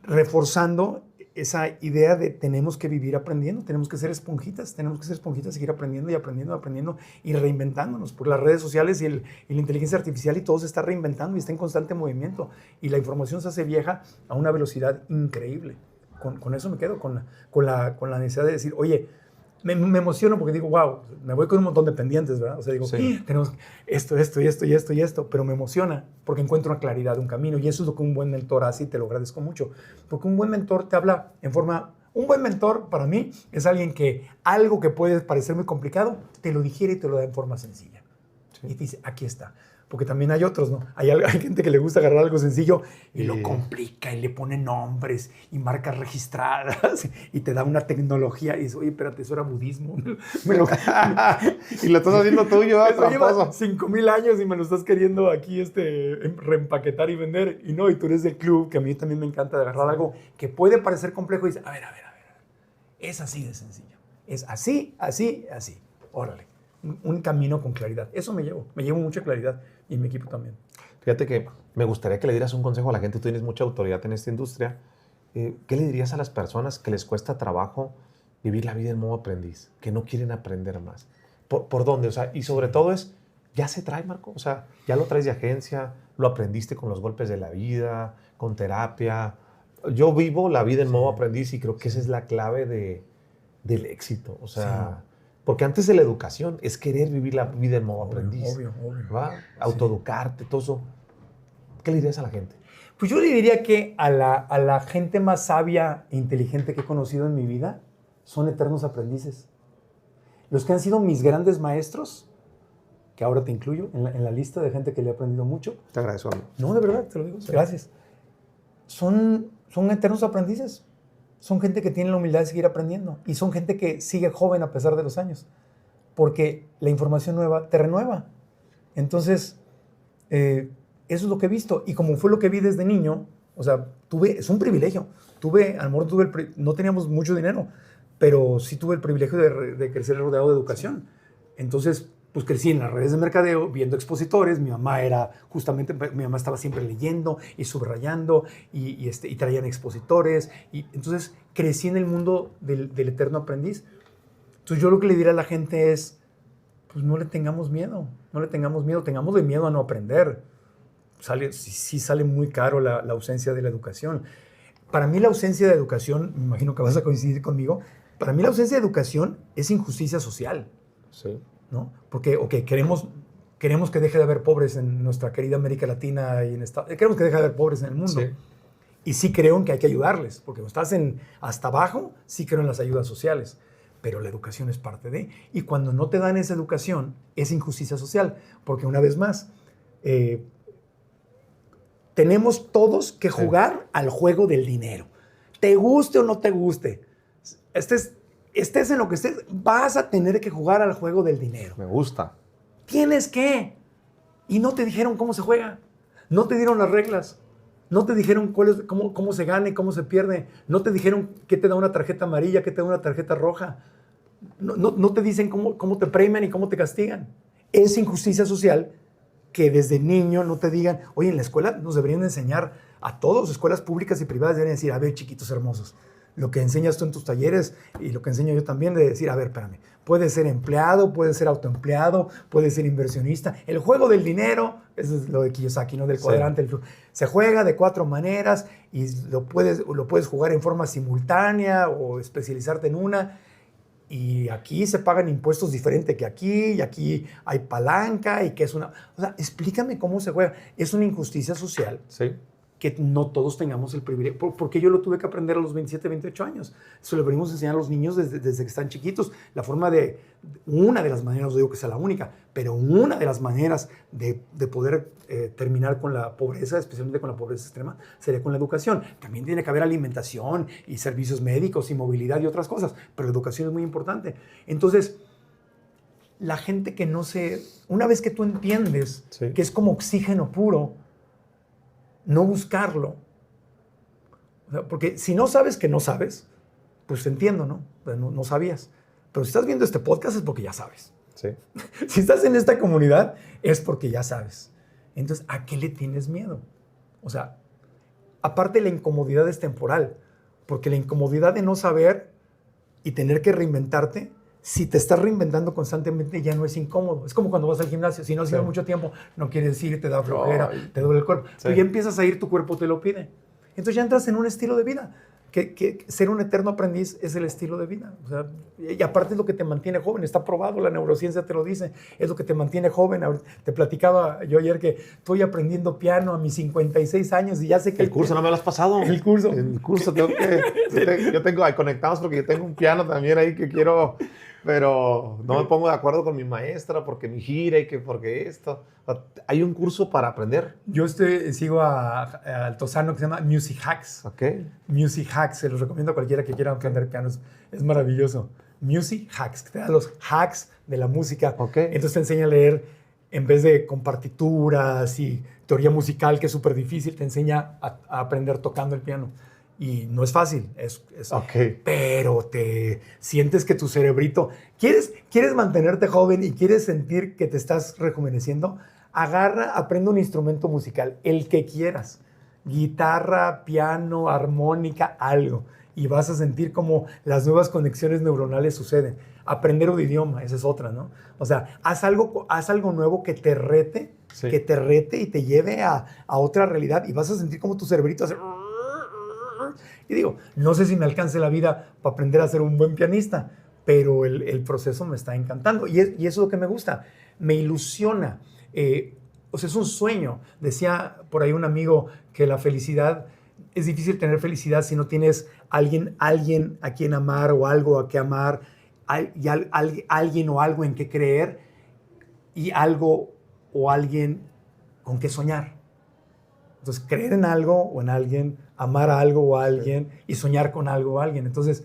Speaker 2: reforzando esa idea de tenemos que vivir aprendiendo, tenemos que ser esponjitas, seguir aprendiendo y aprendiendo y reinventándonos, porque las redes sociales y la inteligencia artificial y todo se está reinventando y está en constante movimiento, y la información se hace vieja a una velocidad increíble. Con eso me quedo, con la necesidad de decir, oye, me emociono porque digo, wow, me voy con un montón de pendientes, ¿verdad? O sea, digo, tenemos esto, pero me emociona porque encuentro una claridad, un camino, y eso es lo que un buen mentor hace, y te lo agradezco mucho, porque un buen mentor te habla en forma... Un buen mentor, para mí, es alguien que algo que puede parecer muy complicado, te lo digiere y te lo da en forma sencilla. Y te dice, aquí está. Porque también hay otros, ¿no? Hay gente que le gusta agarrar algo sencillo y lo complica y le pone nombres y marcas registradas y te da una tecnología y dice, oye, espérate, eso era budismo.
Speaker 3: Y lo estás haciendo tuyo,
Speaker 2: eso lleva 5,000 años y me lo estás queriendo aquí reempaquetar y vender. Y no, y tú eres del club, que a mí también me encanta agarrar algo que puede parecer complejo y dice, a ver. Es así de sencillo. Es así. Órale. Un camino con claridad. Eso me llevo mucha claridad, y mi equipo también.
Speaker 3: Fíjate que me gustaría que le dieras un consejo a la gente. Tú tienes mucha autoridad en esta industria. ¿Qué le dirías a las personas que les cuesta trabajo vivir la vida en modo aprendiz, que no quieren aprender más? ¿Por dónde? O sea, y sobre todo ya se trae, Marco. O sea, ya lo traes de agencia, lo aprendiste con los golpes de la vida, con terapia. Yo vivo la vida en modo aprendiz y creo que esa es la clave del éxito. O sea... Porque antes de la educación es querer vivir la vida en modo aprendiz.
Speaker 2: Obvio.
Speaker 3: ¿Va? Autoeducarte, todo eso. ¿Qué le dirías a la gente?
Speaker 2: Pues yo le diría que a la gente más sabia e inteligente que he conocido en mi vida son eternos aprendices. Los que han sido mis grandes maestros, que ahora te incluyo en la lista de gente que le he aprendido mucho.
Speaker 3: Te agradezco, amigo.
Speaker 2: No, de verdad, te lo digo. Sí. Gracias. Son eternos aprendices. Son gente que tiene la humildad de seguir aprendiendo, y son gente que sigue joven a pesar de los años, porque la información nueva te renueva. Entonces, eso es lo que he visto, y como fue lo que vi desde niño, o sea, es un privilegio. A lo mejor no teníamos mucho dinero, pero sí tuve el privilegio de crecer rodeado de educación. Entonces, pues crecí en las redes de mercadeo, viendo expositores. Mi mamá estaba siempre leyendo y subrayando y traían expositores. Y entonces crecí en el mundo del eterno aprendiz. Entonces yo lo que le diría a la gente es, pues no le tengamos miedo, tengamos miedo a no aprender. Sí sale muy caro la ausencia de la educación. Para mí la ausencia de educación, me imagino que vas a coincidir conmigo, para mí la ausencia de educación es injusticia social.
Speaker 3: Sí.
Speaker 2: ¿No? Porque queremos que deje de haber pobres en nuestra querida América Latina y queremos que deje de haber pobres en el mundo.
Speaker 3: Sí.
Speaker 2: Y sí creo en que hay que ayudarles, porque cuando estás hasta abajo, sí creo en las ayudas sociales. Pero la educación es parte de. Y cuando no te dan esa educación, es injusticia social. Porque una vez más, tenemos todos que jugar al juego del dinero. Te guste o no te guste. Estés en lo que estés, vas a tener que jugar al juego del dinero.
Speaker 3: Me gusta.
Speaker 2: Tienes que. Y no te dijeron cómo se juega. No te dieron las reglas. No te dijeron cómo se gana y cómo se pierde. No te dijeron qué te da una tarjeta amarilla, qué te da una tarjeta roja. No te dicen cómo te premian y cómo te castigan. Es injusticia social que desde niño no te digan, oye, en la escuela nos deberían enseñar a todos, escuelas públicas y privadas deberían decir, a ver, chiquitos hermosos, lo que enseñas tú en tus talleres y lo que enseño yo también, de decir, a ver, espérame, puedes ser empleado, puedes ser autoempleado, puedes ser inversionista. El juego del dinero, eso es lo de Kiyosaki, ¿no? Del cuadrante. Se juega de 4 maneras y lo puedes jugar en forma simultánea o especializarte en una. Y aquí se pagan impuestos diferente que aquí, y aquí hay palanca, y que es una... O sea, explícame cómo se juega. Es una injusticia social.
Speaker 3: Sí.
Speaker 2: Que no todos tengamos el privilegio, porque yo lo tuve que aprender a los 27, 28 años. Eso lo venimos a enseñar a los niños desde que están chiquitos. Una de las maneras, no digo que sea la única, pero una de las maneras de poder terminar con la pobreza, especialmente con la pobreza extrema, sería con la educación. También tiene que haber alimentación y servicios médicos y movilidad y otras cosas, pero la educación es muy importante. Entonces, la gente que una vez que tú entiendes que es como oxígeno puro, no buscarlo. O sea, porque si no sabes que no sabes, pues entiendo, ¿no? Pues no sabías. Pero si estás viendo este podcast es porque ya sabes.
Speaker 3: Sí.
Speaker 2: Si estás en esta comunidad es porque ya sabes. Entonces, ¿a qué le tienes miedo? O sea, aparte la incomodidad es temporal, porque la incomodidad de no saber y tener que reinventarte, si te estás reinventando constantemente ya no es incómodo. Es como cuando vas al gimnasio. Si no has ido mucho tiempo, no quieres ir, te da flojera, te duele el cuerpo. Pero ya empiezas a ir, tu cuerpo te lo pide. Entonces ya entras en un estilo de vida. Que ser un eterno aprendiz es el estilo de vida. O sea, y aparte es lo que te mantiene joven. Está probado, la neurociencia te lo dice. Es lo que te mantiene joven. Te platicaba yo ayer que estoy aprendiendo piano a mis 56 años y ya sé que...
Speaker 3: El curso no me lo has pasado.
Speaker 2: El curso.
Speaker 3: El curso yo tengo ahí conectados porque yo tengo un piano también ahí que quiero... Pero no me pongo de acuerdo con mi maestra porque mi gira y que porque esto. ¿Hay un curso para aprender?
Speaker 2: Yo sigo al Tosano que se llama Music Hacks.
Speaker 3: Ok.
Speaker 2: Music Hacks, se los recomiendo a cualquiera que quiera aprender piano. Es maravilloso. Music Hacks, que te da los hacks de la música.
Speaker 3: Ok.
Speaker 2: Entonces te enseña a leer, en vez de con partituras y teoría musical, que es súper difícil, te enseña a aprender tocando el piano. Y no es fácil, pero te sientes que tu cerebrito... ¿Quieres mantenerte joven y quieres sentir que te estás rejuveneciendo? Aprende un instrumento musical, el que quieras. Guitarra, piano, armónica, algo. Y vas a sentir como las nuevas conexiones neuronales suceden. Aprender un idioma, esa es otra, ¿no? O sea, haz algo nuevo que te rete, y te lleve a otra realidad. Y vas a sentir como tu cerebrito hace... Y digo, no sé si me alcance la vida para aprender a ser un buen pianista, pero el proceso me está encantando. Y eso es lo que me gusta. Me ilusiona. O sea, es un sueño. Decía por ahí un amigo que la felicidad, es difícil tener felicidad si no tienes alguien a quien amar o algo a que amar, alguien o algo en que creer y algo o alguien con que soñar. Entonces, creer en algo o en alguien, amar a algo o a alguien y soñar con algo o a alguien. Entonces,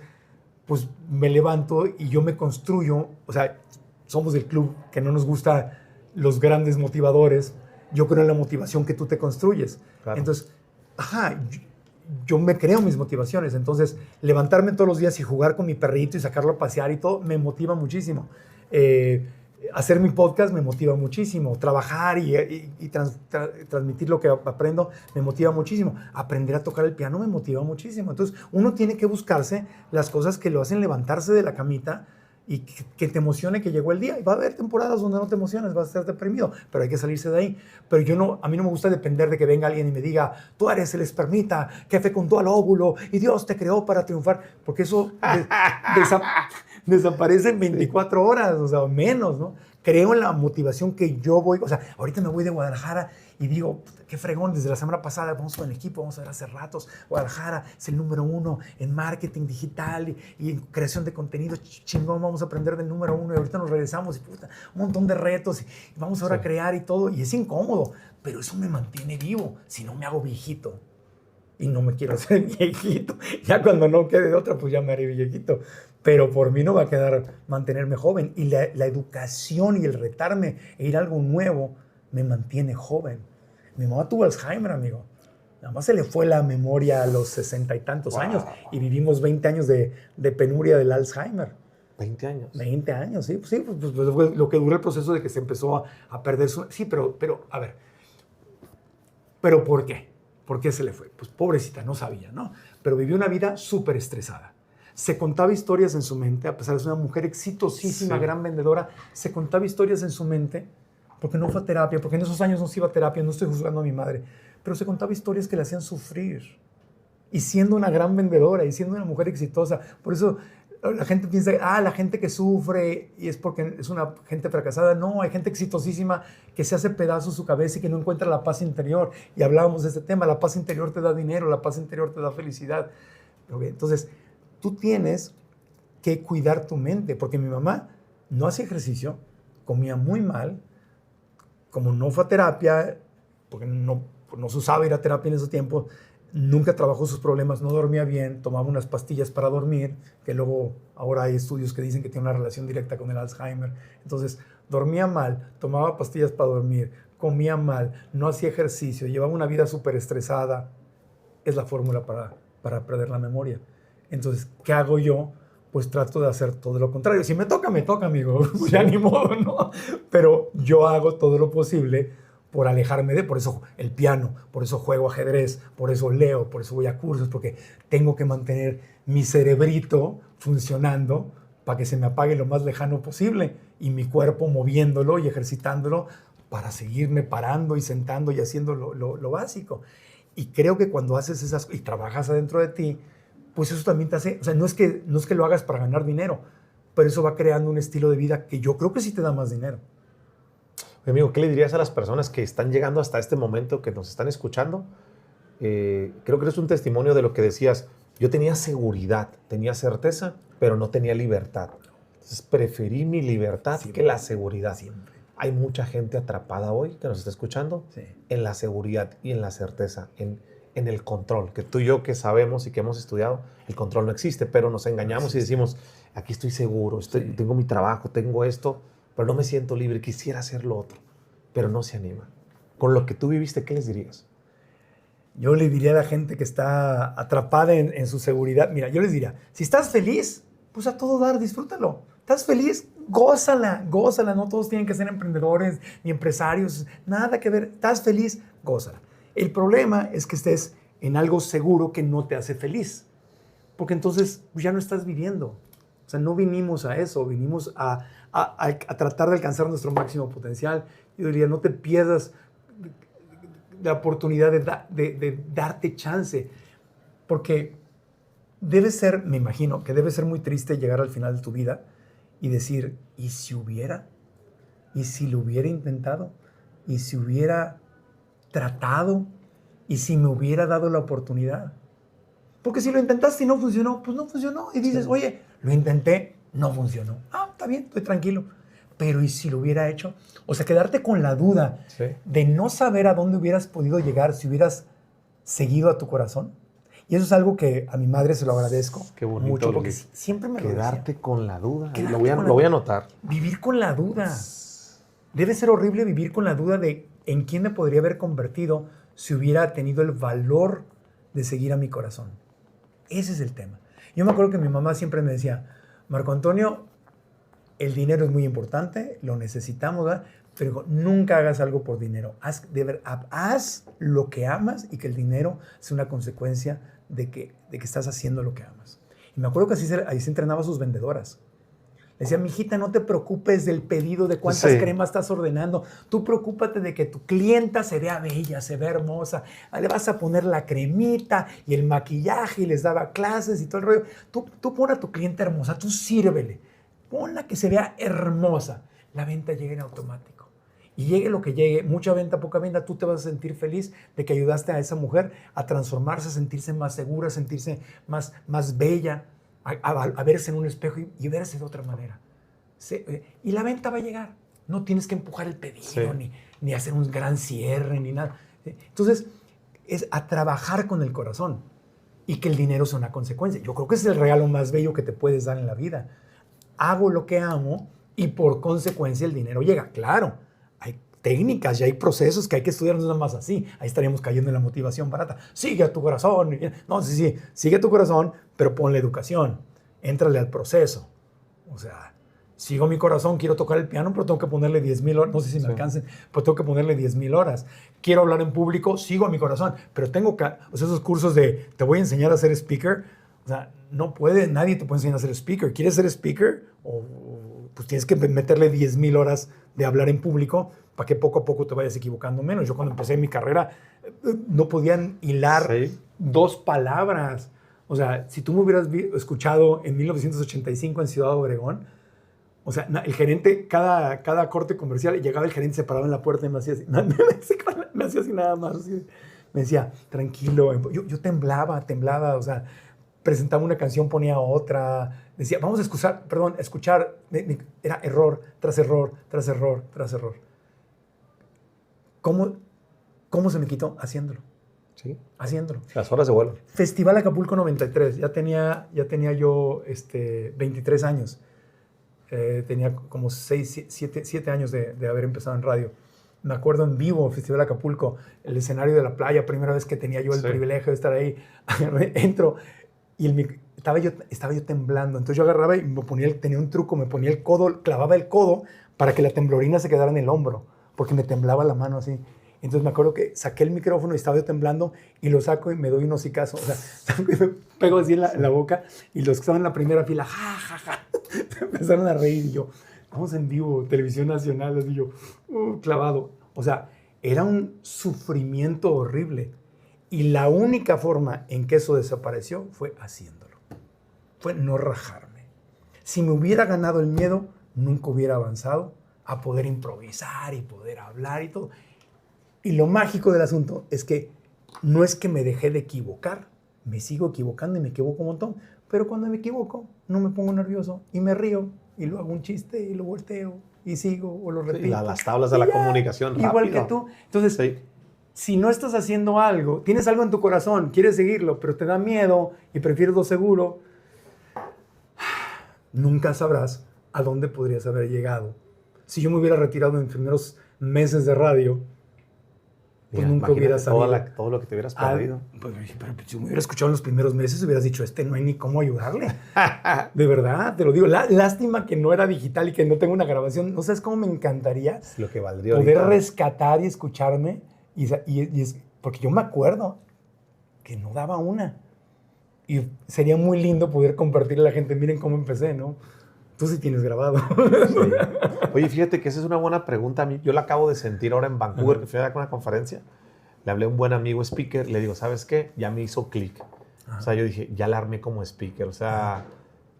Speaker 2: pues me levanto y yo me construyo. O sea, somos del club que no nos gusta los grandes motivadores. Yo creo en la motivación que tú te construyes. Claro. Entonces, yo me creo mis motivaciones. Entonces, levantarme todos los días y jugar con mi perrito y sacarlo a pasear y todo, me motiva muchísimo. Hacer mi podcast me motiva muchísimo. Trabajar y transmitir lo que aprendo me motiva muchísimo. Aprender a tocar el piano me motiva muchísimo. Entonces, uno tiene que buscarse las cosas que lo hacen levantarse de la camita y que te emocione que llegó el día. Y va a haber temporadas donde no te emociones, vas a estar deprimido, pero hay que salirse de ahí. Pero a mí no me gusta depender de que venga alguien y me diga, tú eres el espermita que fecundó al óvulo y Dios te creó para triunfar, porque eso desaparece en 24 horas, o sea, menos, ¿no? Creo en la motivación que yo voy, o sea, ahorita me voy de Guadalajara y digo, qué fregón, desde la semana pasada vamos con el equipo, vamos a ver hace ratos, Guadalajara es el número 1 en marketing digital y en creación de contenido, chingón, vamos a aprender del número 1 y ahorita nos regresamos y puta, un montón de retos y vamos ahora a crear y todo, y es incómodo, pero eso me mantiene vivo, si no me hago viejito. Y no me quiero hacer viejito. Ya cuando no quede de otra, pues ya me haré viejito. Pero por mí no va a quedar mantenerme joven. Y la educación y el retarme e ir a algo nuevo me mantiene joven. Mi mamá tuvo Alzheimer, amigo. Nada más se le fue la memoria a los 60 y tantos años. Y vivimos 20 años de penuria del Alzheimer.
Speaker 3: 20 años.
Speaker 2: 20 años, sí. Pues fue lo que duró el proceso de que se empezó a perder su... Sí, pero a ver. ¿Pero por qué? ¿Por qué se le fue? Pues pobrecita, no sabía, ¿no? Pero vivió una vida súper estresada. Se contaba historias en su mente, a pesar de ser una mujer exitosísima, gran vendedora, se contaba historias en su mente, porque no fue a terapia, porque en esos años no se iba a terapia, no estoy juzgando a mi madre, pero se contaba historias que le hacían sufrir. Y siendo una gran vendedora, y siendo una mujer exitosa, por eso la gente piensa, la gente que sufre y es porque es una gente fracasada. No, hay gente exitosísima que se hace pedazos su cabeza y que no encuentra la paz interior. Y hablábamos de este tema, la paz interior te da dinero, la paz interior te da felicidad. Entonces, tú tienes que cuidar tu mente, porque mi mamá no hacía ejercicio, comía muy mal, como no fue a terapia, porque no se usaba ir a terapia en esos tiempos, nunca trabajó sus problemas, no dormía bien, tomaba unas pastillas para dormir, que luego ahora hay estudios que dicen que tiene una relación directa con el Alzheimer. Entonces, dormía mal, tomaba pastillas para dormir, comía mal, no hacía ejercicio, llevaba una vida súper estresada. Es la fórmula para perder la memoria. Entonces, ¿qué hago yo? Pues trato de hacer todo lo contrario. Si me toca, amigo. Pues ya ni modo, ¿no? Pero yo hago todo lo posible por alejarme por eso el piano, por eso juego ajedrez, por eso leo, por eso voy a cursos, porque tengo que mantener mi cerebrito funcionando para que se me apague lo más lejano posible y mi cuerpo moviéndolo y ejercitándolo para seguirme parando y sentando y haciendo lo básico. Y creo que cuando haces esas y trabajas adentro de ti, pues eso también te hace, o sea, no es que lo hagas para ganar dinero, pero eso va creando un estilo de vida que yo creo que sí te da más dinero.
Speaker 3: Amigo, ¿qué le dirías a las personas que están llegando hasta este momento, que nos están escuchando? Creo que es un testimonio de lo que decías. Yo tenía seguridad, tenía certeza, pero no tenía libertad. Entonces preferí mi libertad que la seguridad.
Speaker 2: Siempre.
Speaker 3: Hay mucha gente atrapada hoy que nos está escuchando en la seguridad y en la certeza, en el control. Que tú y yo que sabemos y que hemos estudiado, el control no existe, pero nos engañamos y decimos, aquí estoy seguro, tengo mi trabajo, tengo esto, pero no me siento libre, quisiera hacer lo otro, pero no se anima. Con lo que tú viviste, ¿qué les dirías?
Speaker 2: Yo le diría a la gente que está atrapada en su seguridad, mira, yo les diría, si estás feliz, pues a todo dar, disfrútalo. ¿Estás feliz? Gózala, no todos tienen que ser emprendedores ni empresarios, nada que ver. ¿Estás feliz? Gózala. El problema es que estés en algo seguro que no te hace feliz, porque entonces ya no estás viviendo. O sea, no vinimos a eso, vinimos a tratar de alcanzar nuestro máximo potencial. Yo diría, no te pierdas la oportunidad de darte chance, porque debe ser, me imagino, que debe ser muy triste llegar al final de tu vida y decir, ¿y si hubiera? ¿Y si lo hubiera intentado? ¿Y si hubiera tratado? ¿Y si me hubiera dado la oportunidad? Porque si lo intentaste y no funcionó, pues no funcionó. Y dices, oye, lo intenté, no funcionó. Está bien, estoy tranquilo. Pero ¿y si lo hubiera hecho? O sea, quedarte con la duda de no saber a dónde hubieras podido llegar si hubieras seguido a tu corazón. Y eso es algo que a mi madre se lo agradezco mucho, porque siempre me lo decía.
Speaker 3: Quedarte con la duda. Lo voy a anotar.
Speaker 2: Vivir con la duda. Debe ser horrible vivir con la duda de en quién me podría haber convertido si hubiera tenido el valor de seguir a mi corazón. Ese es el tema. Yo me acuerdo que mi mamá siempre me decía, Marco Antonio, el dinero es muy importante, lo necesitamos, ¿verdad? Pero nunca hagas algo por dinero. Haz lo que amas y que el dinero sea una consecuencia de que estás haciendo lo que amas. Y me acuerdo que ahí se entrenaba a sus vendedoras. Le decía, mijita, no te preocupes del pedido de cuántas cremas estás ordenando. Tú preocúpate de que tu clienta se vea bella, se vea hermosa. Le vas a poner la cremita y el maquillaje y les daba clases y todo el rollo. Tú pon a tu clienta hermosa, tú sírvele. Ponla que se vea hermosa. La venta llega en automático. Y llegue lo que llegue, mucha venta, poca venta, tú te vas a sentir feliz de que ayudaste a esa mujer a transformarse, a sentirse más segura, a sentirse más bella, a verse en un espejo y verse de otra manera. Y la venta va a llegar. No tienes que empujar el pedido, ni hacer un gran cierre, ni nada. Entonces, es a trabajar con el corazón y que el dinero sea una consecuencia. Yo creo que ese es el regalo más bello que te puedes dar en la vida. Hago lo que amo y por consecuencia el dinero llega. Claro, hay técnicas y hay procesos que hay que estudiar, no nada más así. Ahí estaríamos cayendo en la motivación barata. Sigue a tu corazón. No, sí, sigue a tu corazón, pero ponle educación. Éntrale al proceso. O sea, sigo mi corazón, quiero tocar el piano, pero tengo que ponerle 10,000 horas. No sé si me alcancen, pero tengo que ponerle 10,000 horas. Quiero hablar en público, sigo a mi corazón, pero tengo que... O sea, esos cursos de te voy a enseñar a ser speaker, o sea, nadie te puede enseñar a ser speaker. ¿Quieres ser speaker? Pues tienes que meterle 10,000 horas de hablar en público para que poco a poco te vayas equivocando menos. Yo cuando empecé mi carrera no podían hilar 2 palabras. O sea, si tú me hubieras escuchado en 1985 en Ciudad Obregón, o sea, el gerente, cada corte comercial, llegaba el gerente, se paraba en la puerta y me hacía así, me hacía así nada más. Así, me decía, tranquilo. Yo temblaba, o sea, presentaba una canción, ponía otra, decía, vamos a escuchar, era error, tras error, tras error, tras error. ¿Cómo se me quitó? Haciéndolo.
Speaker 3: Sí.
Speaker 2: Haciéndolo.
Speaker 3: Las horas se vuelan.
Speaker 2: Festival Acapulco 93, ya tenía yo 23 años. Tenía como 7 años de haber empezado en radio. Me acuerdo en vivo, Festival Acapulco, el escenario de la playa, primera vez que tenía yo el privilegio de estar ahí. Entro y estaba yo temblando. Entonces yo agarraba y tenía un truco, me ponía el codo, clavaba el codo para que la temblorina se quedara en el hombro, porque me temblaba la mano así. Entonces me acuerdo que saqué el micrófono y estaba yo temblando y lo saco y me doy un hocicazo. O sea, me pego así en la boca y los que estaban en la primera fila, ja, ja, ja, empezaron a reír y yo, vamos en vivo, televisión nacional, así yo, clavado. O sea, era un sufrimiento horrible. Y la única forma en que eso desapareció fue haciéndolo. Fue no rajarme. Si me hubiera ganado el miedo, nunca hubiera avanzado a poder improvisar y poder hablar y todo. Y lo mágico del asunto es que no es que me dejé de equivocar, me sigo equivocando y me equivoco un montón, pero cuando me equivoco no me pongo nervioso y me río y luego hago un chiste y lo volteo y sigo o lo repito.
Speaker 3: Sí, las tablas de la comunicación rápido.
Speaker 2: Igual que tú. Entonces, si no estás haciendo algo, tienes algo en tu corazón, quieres seguirlo, pero te da miedo y prefieres lo seguro, nunca sabrás a dónde podrías haber llegado. Si yo me hubiera retirado en los primeros meses de radio, pues nunca hubiera sabido.
Speaker 3: Todo lo que te hubieras perdido.
Speaker 2: Pero si me hubiera escuchado en los primeros meses, hubieras dicho, no hay ni cómo ayudarle. De verdad, te lo digo. Lástima que no era digital y que no tengo una grabación. No sabes cómo me encantaría
Speaker 3: lo que valdría
Speaker 2: poder
Speaker 3: ahorita
Speaker 2: rescatar y escucharme. Porque yo me acuerdo que no daba una. Y sería muy lindo poder compartirle a la gente, miren cómo empecé, ¿no? Tú sí tienes grabado.
Speaker 3: Sí. Oye, fíjate que esa es una buena pregunta. Yo la acabo de sentir ahora en Vancouver, que fui a dar una conferencia. Le hablé a un buen amigo speaker. Le digo, ¿sabes qué? Ya me hizo clic. O sea, yo dije, ya la armé como speaker. O sea,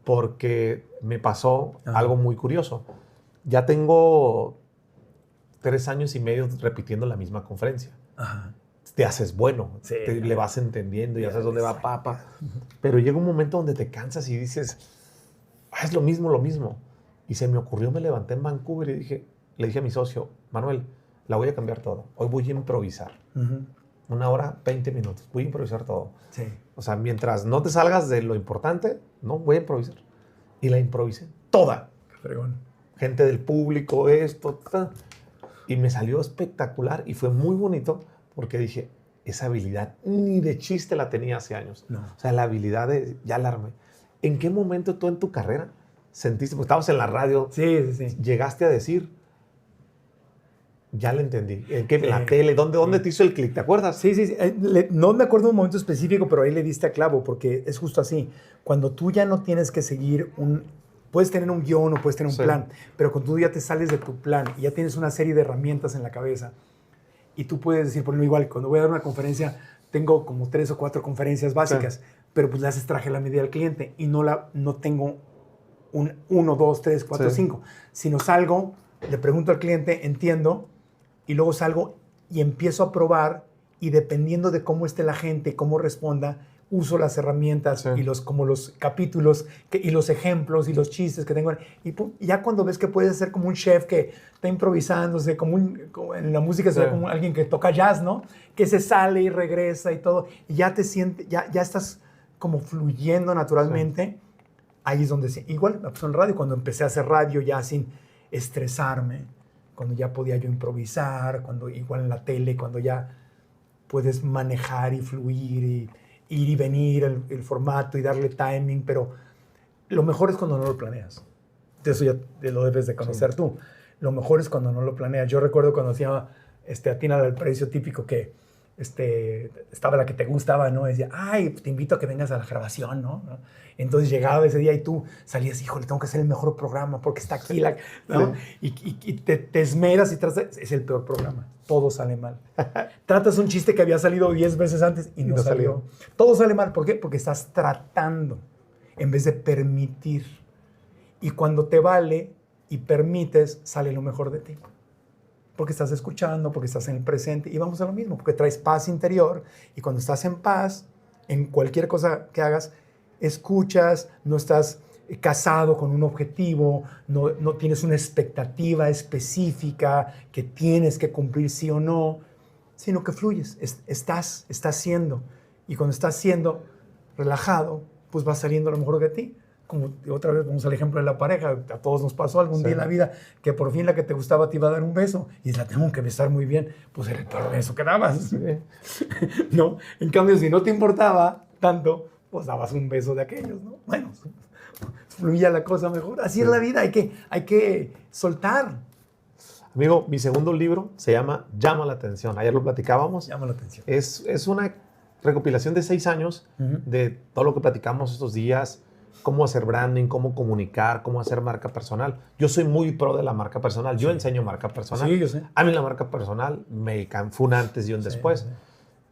Speaker 3: porque me pasó algo muy curioso. Ya tengo 3 años y medio repitiendo la misma conferencia. Te haces bueno.
Speaker 2: Sí,
Speaker 3: le vas entendiendo y ya sabes dónde va papa. Pero llega un momento donde te cansas y dices... es lo mismo. Y se me ocurrió, me levanté en Vancouver y le dije a mi socio, Manuel, la voy a cambiar todo. Hoy voy a improvisar. 1 hora, 20 minutos. Voy a improvisar todo.
Speaker 2: Sí.
Speaker 3: O sea, mientras no te salgas de lo importante, no, voy a improvisar. Y la improvisé toda.
Speaker 2: Qué fregón.
Speaker 3: Gente del público, esto, y me salió espectacular y fue muy bonito porque dije, esa habilidad ni de chiste la tenía hace años.
Speaker 2: No.
Speaker 3: O sea, la habilidad de, ya la armé. ¿En qué momento tú en tu carrera sentiste, porque estabas en la radio,
Speaker 2: Sí.
Speaker 3: llegaste a decir, ya le entendí? ¿En qué? ¿En la tele? ¿Dónde te hizo el clic? ¿Te acuerdas?
Speaker 2: Sí. No me acuerdo de un momento específico, pero ahí le diste a clavo, porque es justo así. Cuando tú ya no tienes que seguir puedes tener un guión o puedes tener un plan, pero cuando tú ya te sales de tu plan y ya tienes una serie de herramientas en la cabeza, y tú puedes decir, por ejemplo, igual, cuando voy a dar una conferencia, tengo como 3 o 4 conferencias básicas, pero pues las extraje a la medida del cliente y no tengo un 1, 2, 3, 4, 5, sino salgo, le pregunto al cliente, entiendo, y luego salgo y empiezo a probar, y dependiendo de cómo esté la gente, cómo responda, uso las herramientas y como los capítulos y los ejemplos y los chistes que tengo. Y ya cuando ves que puedes ser como un chef que está improvisándose, como en la música sería como alguien que toca jazz, ¿no? Que se sale y regresa y todo, y ya te sientes, ya estás como fluyendo naturalmente. Ahí es donde, igual me pasó en radio, cuando empecé a hacer radio ya sin estresarme, cuando ya podía yo improvisar, cuando igual en la tele, cuando ya puedes manejar y fluir y ir y venir el formato y darle timing, pero lo mejor es cuando no lo planeas. Eso ya lo debes de conocer tú. Lo mejor es cuando no lo planeas. Yo recuerdo cuando hacía Atina del Precio, típico que estaba la que te gustaba, ¿no? Decía, ay, te invito a que vengas a la grabación, ¿no? Entonces llegaba ese día y tú salías, híjole, tengo que hacer el mejor programa porque está aquí, ¿no? Y te esmeras y tratas, es el peor programa. Todo sale mal. Tratas un chiste que había salido 10 veces antes y no salió. Todo sale mal. ¿Por qué? Porque estás tratando en vez de permitir. Y cuando te vale y permites, sale lo mejor de ti. Porque estás escuchando, porque estás en el presente, y vamos a lo mismo, porque traes paz interior, y cuando estás en paz, en cualquier cosa que hagas, escuchas, no estás casado con un objetivo, no tienes una expectativa específica que tienes que cumplir sí o no, sino que fluyes, estás siendo, y cuando estás siendo relajado, pues va saliendo lo mejor de ti. Como otra vez vamos al ejemplo de la pareja, a todos nos pasó algún día en la vida que por fin la que te gustaba te iba a dar un beso y la tengo que besar muy bien, pues era el peor beso que dabas, ¿no? En cambio, si no te importaba tanto, pues dabas un beso de aquellos, ¿no? Bueno, fluía la cosa mejor. Así es la vida, hay que soltar.
Speaker 3: Amigo, mi segundo libro se llama Llama la Atención. Ayer lo platicábamos.
Speaker 2: Llama la atención.
Speaker 3: Es una recopilación de 6 años de todo lo que platicamos estos días, cómo hacer branding, cómo comunicar, cómo hacer marca personal. Yo soy muy pro de la marca personal. Yo enseño marca personal.
Speaker 2: Sí, yo sé.
Speaker 3: A mí la marca personal fue un antes y un después.
Speaker 2: Sí.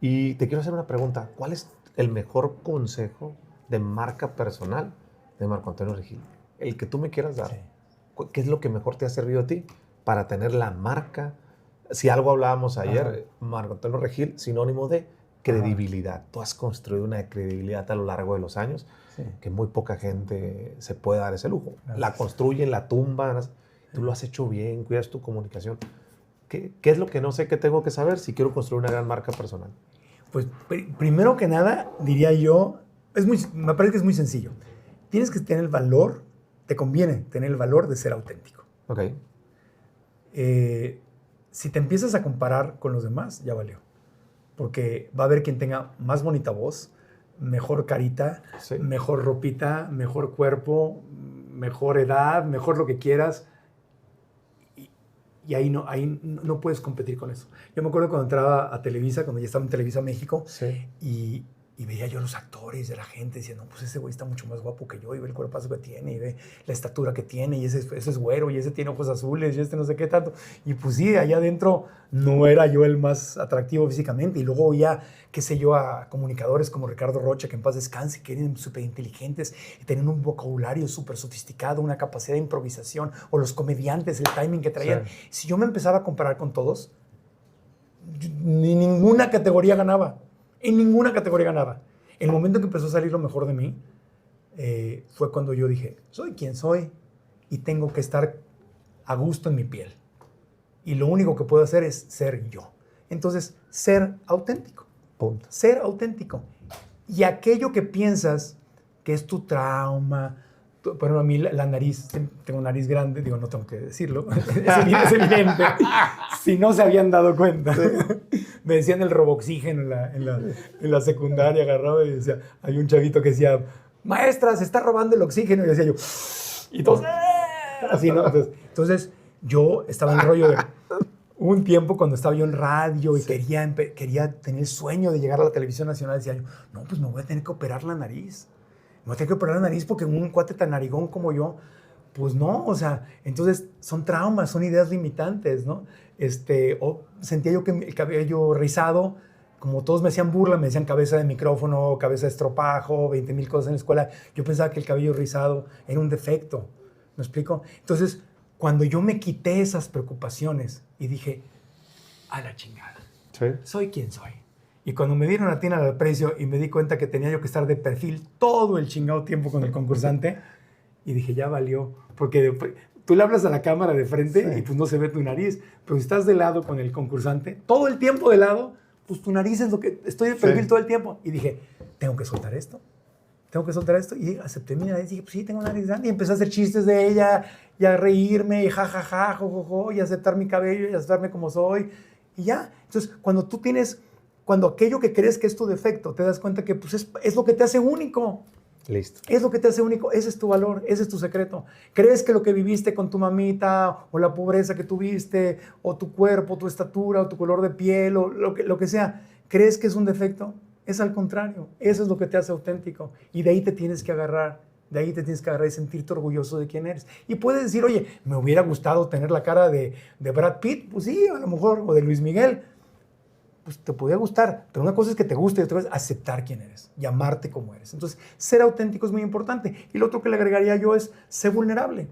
Speaker 3: Y te quiero hacer una pregunta. ¿Cuál es el mejor consejo de marca personal de Marco Antonio Regil? El que tú me quieras dar. Sí. ¿Qué es lo que mejor te ha servido a ti para tener la marca? Si algo hablábamos ayer, Marco Antonio Regil, sinónimo de credibilidad. Tú has construido una credibilidad a lo largo de los años que muy poca gente se puede dar ese lujo. Gracias. La construyen, la tumban, tú lo has hecho bien, cuidas tu comunicación. ¿Qué es lo que no sé que tengo que saber si quiero construir una gran marca personal?
Speaker 2: Pues primero que nada, diría yo, me parece que es muy sencillo. Tienes que tener el valor, te conviene tener el valor de ser auténtico.
Speaker 3: Ok.
Speaker 2: Si te empiezas a comparar con los demás, ya valió. Porque va a haber quien tenga más bonita voz, mejor carita, mejor ropita, mejor cuerpo, mejor edad, mejor lo que quieras. Y ahí no puedes competir con eso. Yo me acuerdo cuando entraba a Televisa, cuando ya estaba en Televisa México, y veía yo a los actores de la gente, decía, no, pues ese güey está mucho más guapo que yo, y ve el cuerpazo que tiene, y ve la estatura que tiene, y ese es güero, y ese tiene ojos azules, y este no sé qué tanto. Y pues sí, allá adentro no era yo el más atractivo físicamente, y luego oía, qué sé yo, a comunicadores como Ricardo Rocha, que en paz descanse, que eran súper inteligentes, y tenían un vocabulario súper sofisticado, una capacidad de improvisación, o los comediantes, el timing que traían. Sí. Si yo me empezaba a comparar con todos, ni ninguna categoría ganaba. En ninguna categoría ganaba. El momento en que empezó a salir lo mejor de mí fue cuando yo dije, soy quien soy y tengo que estar a gusto en mi piel. Y lo único que puedo hacer es ser yo. Entonces, ser auténtico.
Speaker 3: Punto.
Speaker 2: Ser auténtico. Y aquello que piensas que es tu trauma, por ejemplo, a mí la nariz, tengo nariz grande, digo, no tengo que decirlo, es evidente, si no se habían dado cuenta. me decían el roboxígeno en la secundaria, agarraba y decía, hay un chavito que decía, maestra, se está robando el oxígeno, y decía yo, y todos, así, ¿no? Entonces, yo estaba en el rollo de un tiempo cuando estaba yo en radio y quería tener el sueño de llegar a la televisión nacional, decía yo, no, pues me voy a tener que operar la nariz. Me voy a tener que operar la nariz porque un cuate tan narigón como yo, pues no, o sea, entonces son traumas, son ideas limitantes, ¿no? O sentía yo que el cabello rizado, como todos me hacían burla, me decían cabeza de micrófono, cabeza de estropajo, 20,000 cosas en la escuela, yo pensaba que el cabello rizado era un defecto, ¿me explico? Entonces, cuando yo me quité esas preocupaciones y dije, a la chingada, soy quien soy. Y cuando me dieron a Tina al precio y me di cuenta que tenía yo que estar de perfil todo el chingado tiempo con el concursante, y dije, ya valió, porque tú le hablas a la cámara de frente y pues no se ve tu nariz, pero si estás de lado con el concursante, todo el tiempo de lado, pues tu nariz es lo que, estoy de perfil todo el tiempo. Y dije, tengo que soltar esto, y acepté mi nariz y dije, pues sí, tengo nariz grande, y empecé a hacer chistes de ella, y a reírme, y jajaja, jojojo, y aceptar mi cabello, y aceptarme como soy, y ya. Entonces, cuando aquello que crees que es tu defecto, te das cuenta que pues es lo que te hace único.
Speaker 3: Listo.
Speaker 2: Es lo que te hace único, ese es tu valor, ese es tu secreto. ¿Crees que lo que viviste con tu mamita, o la pobreza que tuviste, o tu cuerpo, tu estatura, o tu color de piel, o lo que sea, crees que es un defecto? Es al contrario, eso es lo que te hace auténtico. Y de ahí te tienes que agarrar, y sentirte orgulloso de quién eres. Y puedes decir, oye, me hubiera gustado tener la cara de Brad Pitt, pues sí, a lo mejor, o de Luis Miguel, pues te podría gustar, pero una cosa es que te guste y otra es aceptar quién eres y amarte como eres. Entonces, ser auténtico es muy importante. Y lo otro que le agregaría yo es ser vulnerable.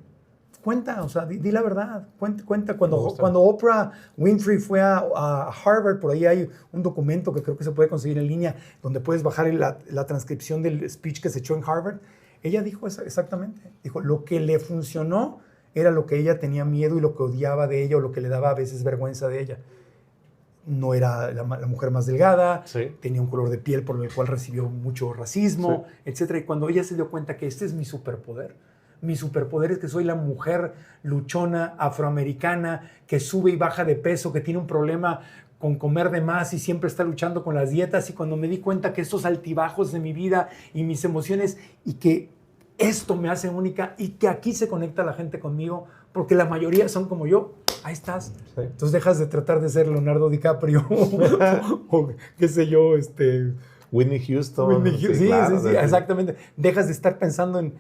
Speaker 2: Cuenta, o sea, di la verdad. Cuenta. Cuando Oprah Winfrey fue a Harvard, por ahí hay un documento que creo que se puede conseguir en línea, donde puedes bajar la transcripción del speech que se echó en Harvard. Ella dijo exactamente, dijo, lo que le funcionó era lo que ella tenía miedo y lo que odiaba de ella o lo que le daba a veces vergüenza de ella. No era la mujer más delgada, tenía un color de piel por el cual recibió mucho racismo, etc. Y cuando ella se dio cuenta que este es mi superpoder es que soy la mujer luchona, afroamericana, que sube y baja de peso, que tiene un problema con comer de más y siempre está luchando con las dietas. Y cuando me di cuenta que estos altibajos de mi vida y mis emociones, y que esto me hace única y que aquí se conecta la gente conmigo, porque la mayoría son como yo, ahí estás. Entonces dejas de tratar de ser Leonardo DiCaprio o qué sé yo,
Speaker 3: Whitney Houston.
Speaker 2: Sí, claro, sí, exactamente. Dejas de estar pensando en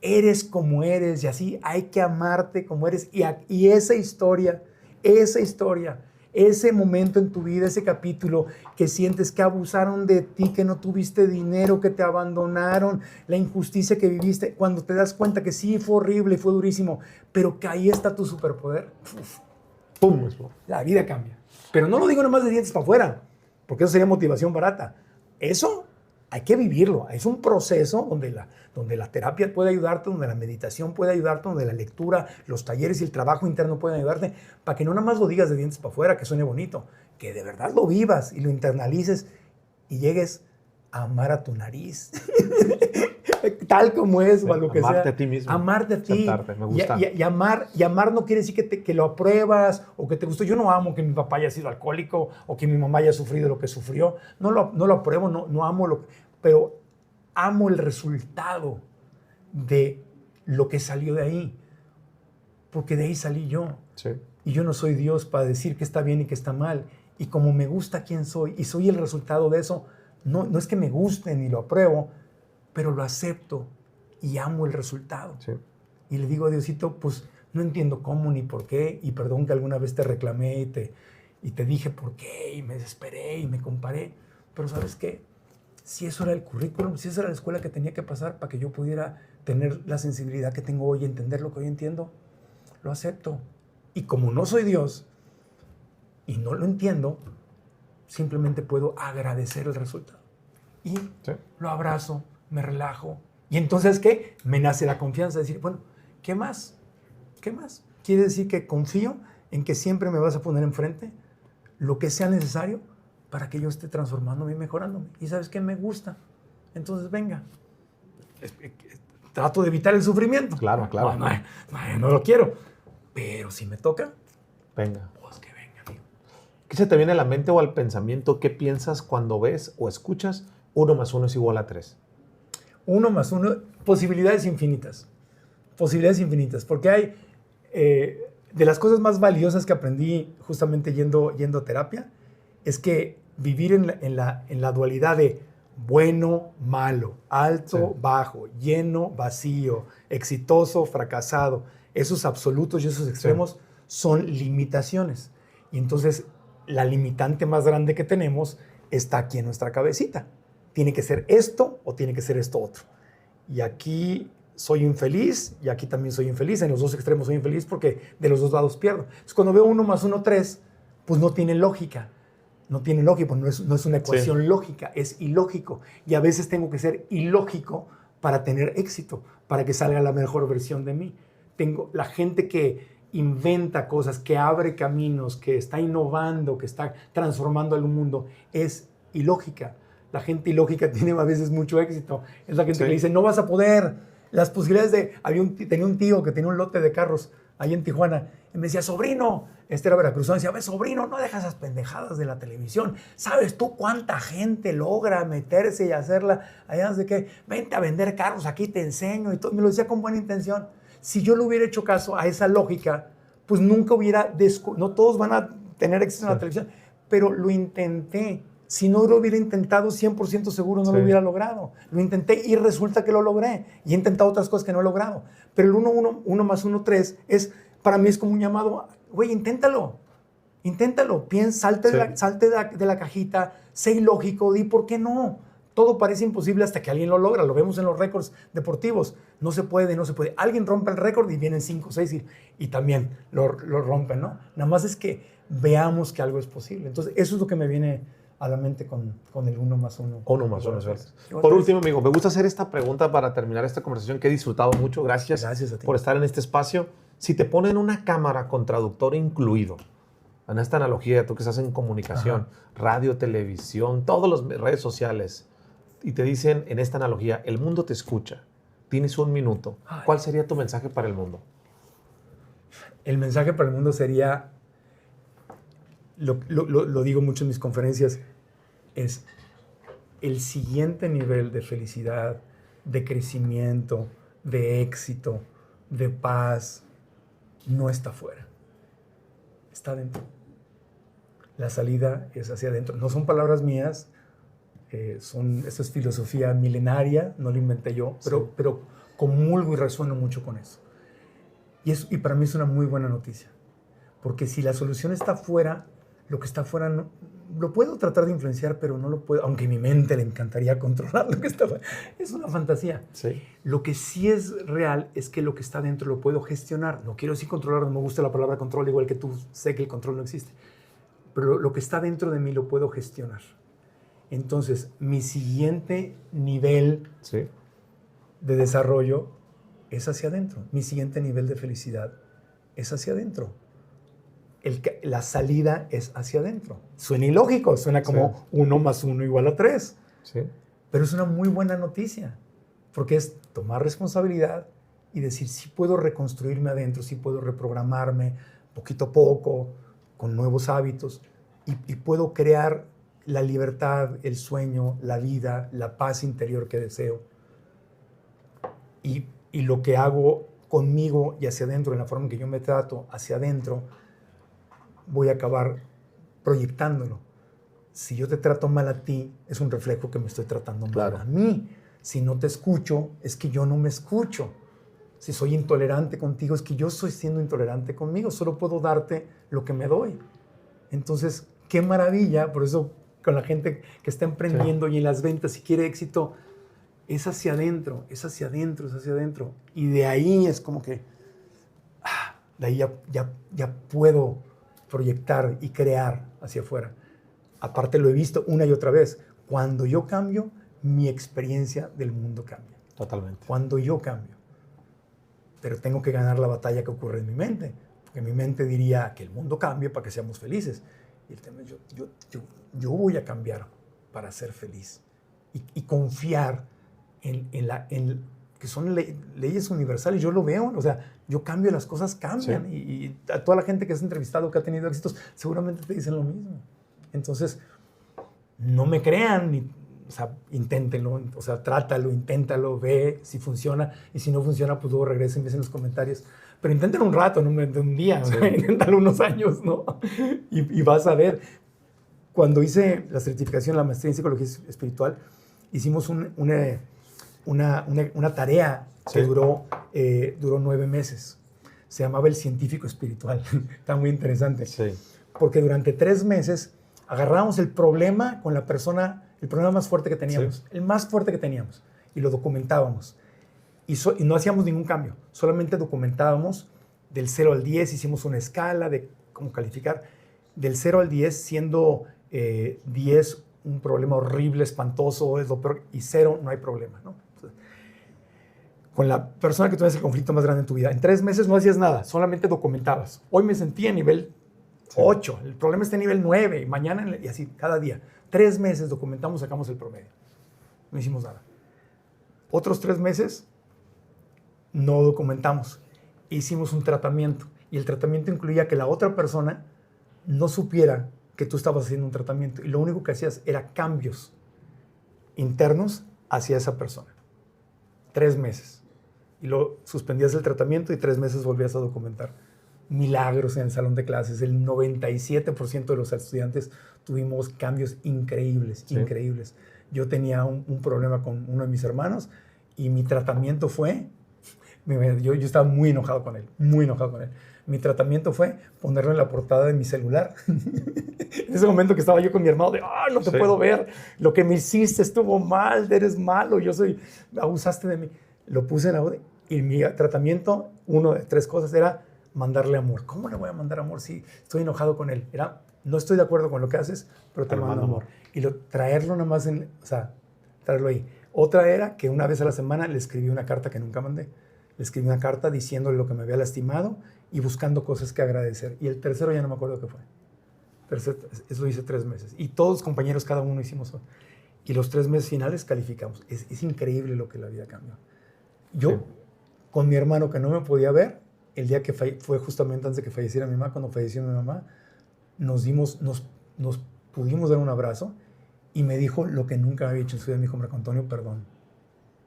Speaker 2: eres como eres y así hay que amarte como eres. Y esa historia, ese momento en tu vida, ese capítulo que sientes que abusaron de ti, que no tuviste dinero, que te abandonaron, la injusticia que viviste, cuando te das cuenta que sí fue horrible y fue durísimo, pero que ahí está tu superpoder, ¡pum! La vida cambia. Pero no lo digo nomás de dientes para afuera, porque eso sería motivación barata. Eso hay que vivirlo. Es un proceso donde la terapia puede ayudarte, donde la meditación puede ayudarte, donde la lectura, los talleres y el trabajo interno pueden ayudarte, para que no nada más lo digas de dientes para afuera, que suene bonito, que de verdad lo vivas y lo internalices y llegues a amar a tu nariz. Tal como es, o a lo que sea.
Speaker 3: Amarte a ti mismo.
Speaker 2: Amarte a ti.
Speaker 3: Me gusta.
Speaker 2: Y amar no quiere decir que lo apruebas o que te gustó. Yo no amo que mi papá haya sido alcohólico o que mi mamá haya sufrido lo que sufrió. No lo apruebo, no amo pero amo el resultado de lo que salió de ahí. Porque de ahí salí yo.
Speaker 3: Sí.
Speaker 2: Y yo no soy Dios para decir que está bien y que está mal. Y como me gusta quién soy y soy el resultado de eso, no es que me guste ni lo apruebo, pero lo acepto y amo el resultado.
Speaker 3: Sí.
Speaker 2: Y le digo a Diosito, pues no entiendo cómo ni por qué, y perdón que alguna vez te reclamé y te dije por qué, y me desesperé y me comparé, pero ¿sabes qué? Si eso era el currículum, si esa era la escuela que tenía que pasar para que yo pudiera tener la sensibilidad que tengo hoy, entender lo que hoy entiendo, lo acepto. Y como no soy Dios y no lo entiendo, simplemente puedo agradecer el resultado. Y lo abrazo, me relajo. Y entonces, ¿qué? Me nace la confianza de decir, bueno, ¿qué más? ¿Qué más? Quiere decir que confío en que siempre me vas a poner enfrente lo que sea necesario para que yo esté transformándome y mejorándome. Y ¿sabes qué? Me gusta. Entonces, venga. Trato de evitar el sufrimiento.
Speaker 3: Claro.
Speaker 2: No lo quiero. Pero si me toca,
Speaker 3: venga.
Speaker 2: pues que venga, amigo.
Speaker 3: ¿Qué se te viene a la mente o al pensamiento? ¿Qué piensas cuando ves o escuchas 1 más 1 es igual a 3?
Speaker 2: 1 más 1, posibilidades infinitas. Posibilidades infinitas. Porque hay, de las cosas más valiosas que aprendí justamente yendo a terapia, es que vivir en la dualidad de bueno, malo, alto, bajo, lleno, vacío, exitoso, fracasado, esos absolutos y esos extremos son limitaciones. Y entonces la limitante más grande que tenemos está aquí en nuestra cabecita. Tiene que ser esto o tiene que ser esto otro. Y aquí soy infeliz y aquí también soy infeliz. En los dos extremos soy infeliz porque de los dos lados pierdo. Entonces cuando veo 1 más 1, 3, pues no tiene lógica. No tiene lógica, no es una ecuación lógica, es ilógico. Y a veces tengo que ser ilógico para tener éxito, para que salga la mejor versión de mí. Tengo la gente que inventa cosas, que abre caminos, que está innovando, que está transformando al mundo, es ilógica. La gente ilógica tiene a veces mucho éxito. Es la gente que le dice, no vas a poder. Las posibilidades de... Tenía un tío que tenía un lote de carros ahí en Tijuana y me decía, sobrino, este era veracruzano, decía, sobrino, no dejas esas pendejadas de la televisión. ¿Sabes tú cuánta gente logra meterse y hacerla? Allá no sé qué, vente a vender carros, aquí te enseño. Y todo, me lo decía con buena intención. Si yo le hubiera hecho caso a esa lógica, pues nunca hubiera... No todos van a tener éxito en la televisión, pero lo intenté. Si no lo hubiera intentado, 100% seguro no lo hubiera logrado. Lo intenté y resulta que lo logré. Y he intentado otras cosas que no he logrado. Pero el 1 más 1, 3, para mí es como un llamado, güey, inténtalo. Inténtalo. Piensa, salte de la cajita, sé ilógico, di por qué no. Todo parece imposible hasta que alguien lo logra. Lo vemos en los récords deportivos. No se puede. Alguien rompe el récord y vienen 5 o 6 y también lo rompen, ¿no? Nada más es que veamos que algo es posible. Entonces, eso es lo que me viene a la mente con el 1 más 1.
Speaker 3: 1 más 1 es igual. Por último, amigo, me gusta hacer esta pregunta para terminar esta conversación que he disfrutado mucho. Gracias
Speaker 2: a ti
Speaker 3: por estar en este espacio. Si te ponen una cámara con traductor incluido, en esta analogía, tú que estás en comunicación, radio, televisión, todas las redes sociales, y te dicen en esta analogía, el mundo te escucha, tienes 1 minuto, ¿cuál sería tu mensaje para el mundo?
Speaker 2: El mensaje para el mundo sería, lo digo mucho en mis conferencias, es el siguiente nivel de felicidad, de crecimiento, de éxito, de paz, no está afuera, está adentro. La salida es hacia adentro. No son palabras mías, esto es filosofía milenaria, no lo inventé yo, pero comulgo y resueno mucho con eso. Y para mí es una muy buena noticia, porque si la solución está afuera, lo que está afuera no, lo puedo tratar de influenciar, pero no lo puedo, aunque a mi mente le encantaría controlar lo que está afuera. Es una fantasía.
Speaker 3: Sí.
Speaker 2: Lo que sí es real es que lo que está dentro lo puedo gestionar. No quiero decir controlar, no me gusta la palabra control, igual que tú, sé que el control no existe. Pero lo que está dentro de mí lo puedo gestionar. Entonces, mi siguiente nivel de desarrollo es hacia adentro. Mi siguiente nivel de felicidad es hacia adentro. La salida es hacia adentro. Suena ilógico, suena como 1 más 1 igual a 3.
Speaker 3: Sí.
Speaker 2: Pero es una muy buena noticia, porque es tomar responsabilidad y decir, sí puedo reconstruirme adentro, sí puedo reprogramarme poquito a poco, con nuevos hábitos, y puedo crear la libertad, el sueño, la vida, la paz interior que deseo. Y lo que hago conmigo y hacia adentro, en la forma en que yo me trato hacia adentro, voy a acabar proyectándolo. Si yo te trato mal a ti, es un reflejo que me estoy tratando mal a mí. Si no te escucho, es que yo no me escucho. Si soy intolerante contigo, es que yo estoy siendo intolerante conmigo. Solo puedo darte lo que me doy. Entonces, qué maravilla. Por eso, con la gente que está emprendiendo y en las ventas, si quiere éxito, es hacia adentro, es hacia adentro, es hacia adentro. Y de ahí es como que, de ahí ya puedo proyectar y crear hacia afuera. Aparte lo he visto una y otra vez. Cuando yo cambio, mi experiencia del mundo cambia.
Speaker 3: Totalmente.
Speaker 2: Cuando yo cambio. Pero tengo que ganar la batalla que ocurre en mi mente. Porque mi mente diría que el mundo cambie para que seamos felices. Y el tema es yo voy a cambiar para ser feliz. Y confiar en que son leyes universales. Yo lo veo, o sea, yo cambio, las cosas cambian.
Speaker 3: Sí.
Speaker 2: Y a toda la gente que has entrevistado, que ha tenido éxitos, seguramente te dicen lo mismo. Entonces, no me crean, o sea, inténtenlo, o sea, trátalo, inténtalo, ve si funciona. Y si no funciona, pues luego regresen en los comentarios. Pero inténtalo un rato, no de un día,
Speaker 3: Sí.
Speaker 2: o sea, inténtalo unos años, ¿no? Y vas a ver. Cuando hice la certificación, la maestría en psicología espiritual, hicimos una tarea que
Speaker 3: Sí.
Speaker 2: duró 9 meses. Se llamaba el científico espiritual. Está muy interesante.
Speaker 3: Sí.
Speaker 2: Porque durante 3 meses agarrábamos el problema con la persona, el problema más fuerte que teníamos,
Speaker 3: Sí.
Speaker 2: el más fuerte que teníamos, y lo documentábamos. Y no hacíamos ningún cambio, solamente documentábamos del 0 al 10, hicimos una escala de cómo calificar, del 0 al 10, siendo 10 un problema horrible, espantoso, es lo peor, y 0 no hay problema, ¿no? Con la persona que tuvieras el conflicto más grande en tu vida, en 3 meses no hacías nada, solamente documentabas. Hoy me sentí a nivel 8, el problema está en nivel 9, y mañana, y así, cada día. 3 meses documentamos, sacamos el promedio. No hicimos nada. Otros 3 meses no documentamos. Hicimos un tratamiento, y el tratamiento incluía que la otra persona no supiera que tú estabas haciendo un tratamiento, y lo único que hacías era cambios internos hacia esa persona. 3 meses. Y luego suspendías el tratamiento y 3 meses volvías a documentar. Milagros en el salón de clases. El 97% de los estudiantes tuvimos cambios increíbles,
Speaker 3: Sí.
Speaker 2: increíbles. Yo tenía un problema con uno de mis hermanos y mi tratamiento fue... Yo estaba muy enojado con él, muy enojado con él. Mi tratamiento fue ponerlo en la portada de mi celular. En ese momento que estaba yo con mi hermano, de, no te
Speaker 3: Sí.
Speaker 2: puedo ver, lo que me hiciste estuvo mal, eres malo, abusaste de mí. Lo puse en la... Y mi tratamiento, uno de 3 cosas, era mandarle amor. ¿Cómo le voy a mandar amor si estoy enojado con él? No estoy de acuerdo con lo que haces, pero te mando amor. Y traerlo nada más, traerlo ahí. Otra era que una vez a la semana le escribí una carta que nunca mandé. Le escribí una carta diciéndole lo que me había lastimado y buscando cosas que agradecer. Y el tercero ya no me acuerdo qué fue. Eso hice 3 meses. Y todos compañeros, cada uno hicimos eso. Y los 3 meses finales calificamos. Es increíble lo que la vida cambió. Yo,
Speaker 3: Sí.
Speaker 2: con mi hermano que no me podía ver, el día que fue justamente antes de que falleciera mi mamá, cuando falleció mi mamá, nos pudimos dar un abrazo y me dijo lo que nunca había hecho en su vida. Me dijo, Marco Antonio, perdón.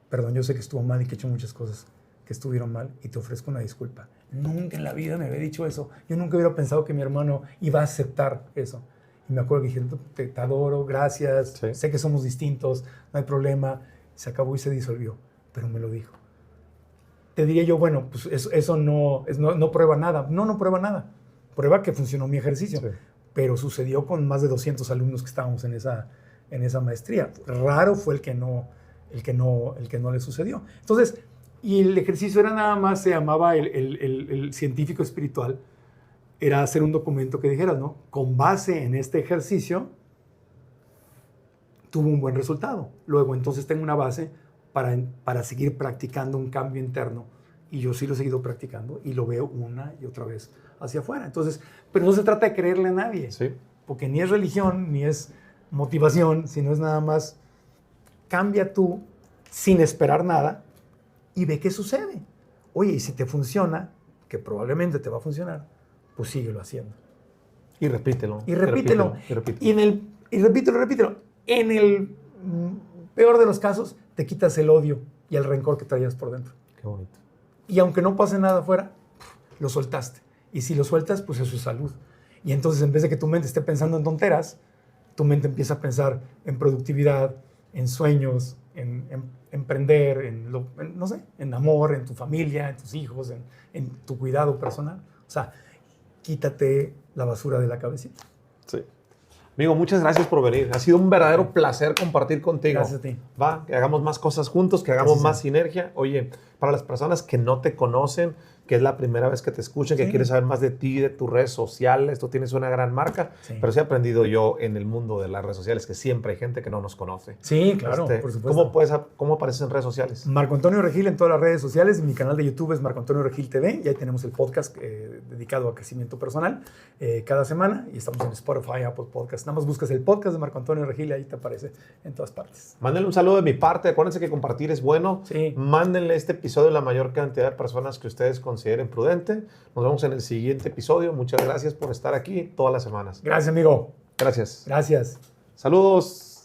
Speaker 2: Perdón, yo sé que estuvo mal y que he hecho muchas cosas que estuvieron mal y te ofrezco una disculpa. Nunca en la vida me había dicho eso. Yo nunca hubiera pensado que mi hermano iba a aceptar eso. Y me acuerdo que dije, te adoro, gracias,
Speaker 3: Sí.
Speaker 2: sé que somos distintos, no hay problema. Se acabó y se disolvió, pero me lo dijo. Te diría yo, bueno, pues eso no prueba nada. No prueba nada. Prueba que funcionó mi ejercicio.
Speaker 3: Sí.
Speaker 2: Pero sucedió con más de 200 alumnos que estábamos en esa maestría. Raro fue el que no le sucedió. Entonces, y el ejercicio era nada más, se llamaba el científico espiritual, era hacer un documento que dijeras, ¿no? Con base en este ejercicio, tuvo un buen resultado. Luego, entonces, tengo una base para seguir practicando un cambio interno. Y yo sí lo he seguido practicando y lo veo una y otra vez hacia afuera. Entonces, pero no se trata de creerle a nadie.
Speaker 3: Sí.
Speaker 2: Porque ni es religión, ni es motivación, sino es nada más cambia tú sin esperar nada y ve qué sucede. Oye, y si te funciona, que probablemente te va a funcionar, pues síguelo haciendo.
Speaker 3: Y repítelo.
Speaker 2: Y repítelo.
Speaker 3: Y repítelo.
Speaker 2: Y repítelo. En el peor de los casos, te quitas el odio y el rencor que traías por dentro.
Speaker 3: Qué bonito.
Speaker 2: Y aunque no pase nada afuera, lo soltaste. Y si lo sueltas, pues eso es salud. Y entonces, en vez de que tu mente esté pensando en tonteras, tu mente empieza a pensar en productividad, en sueños, en emprender, no sé, en amor, en tu familia, en tus hijos, en tu cuidado personal. O sea, quítate la basura de la cabecita.
Speaker 3: Sí. Amigo, muchas gracias por venir. Ha sido un verdadero placer compartir contigo.
Speaker 2: Gracias a ti.
Speaker 3: Va, que hagamos más cosas juntos, que hagamos
Speaker 2: Gracias.
Speaker 3: más sinergia. Oye, para las personas que no te conocen, que es la primera vez que te escuchan, que quieres saber más de ti, de tus redes sociales. Tú tienes una gran marca, pero sí he aprendido yo en el mundo de las redes sociales que siempre hay gente que no nos conoce.
Speaker 2: Sí, claro, por supuesto.
Speaker 3: ¿Cómo apareces en redes sociales?
Speaker 2: Marco Antonio Regil en todas las redes sociales. Mi canal de YouTube es Marco Antonio Regil TV. Y ahí tenemos el podcast dedicado a crecimiento personal cada semana. Y estamos en Spotify, Apple Podcast. Nada más buscas el podcast de Marco Antonio Regil y ahí te aparece en todas partes.
Speaker 3: Mándenle un saludo de mi parte. Acuérdense que compartir es bueno.
Speaker 2: Sí.
Speaker 3: Mándenle este episodio a la mayor cantidad de personas que ustedes consideren prudente. Nos vemos en el siguiente episodio. Muchas gracias por estar aquí todas las semanas.
Speaker 2: Gracias, amigo.
Speaker 3: Gracias.
Speaker 2: Gracias.
Speaker 3: Saludos.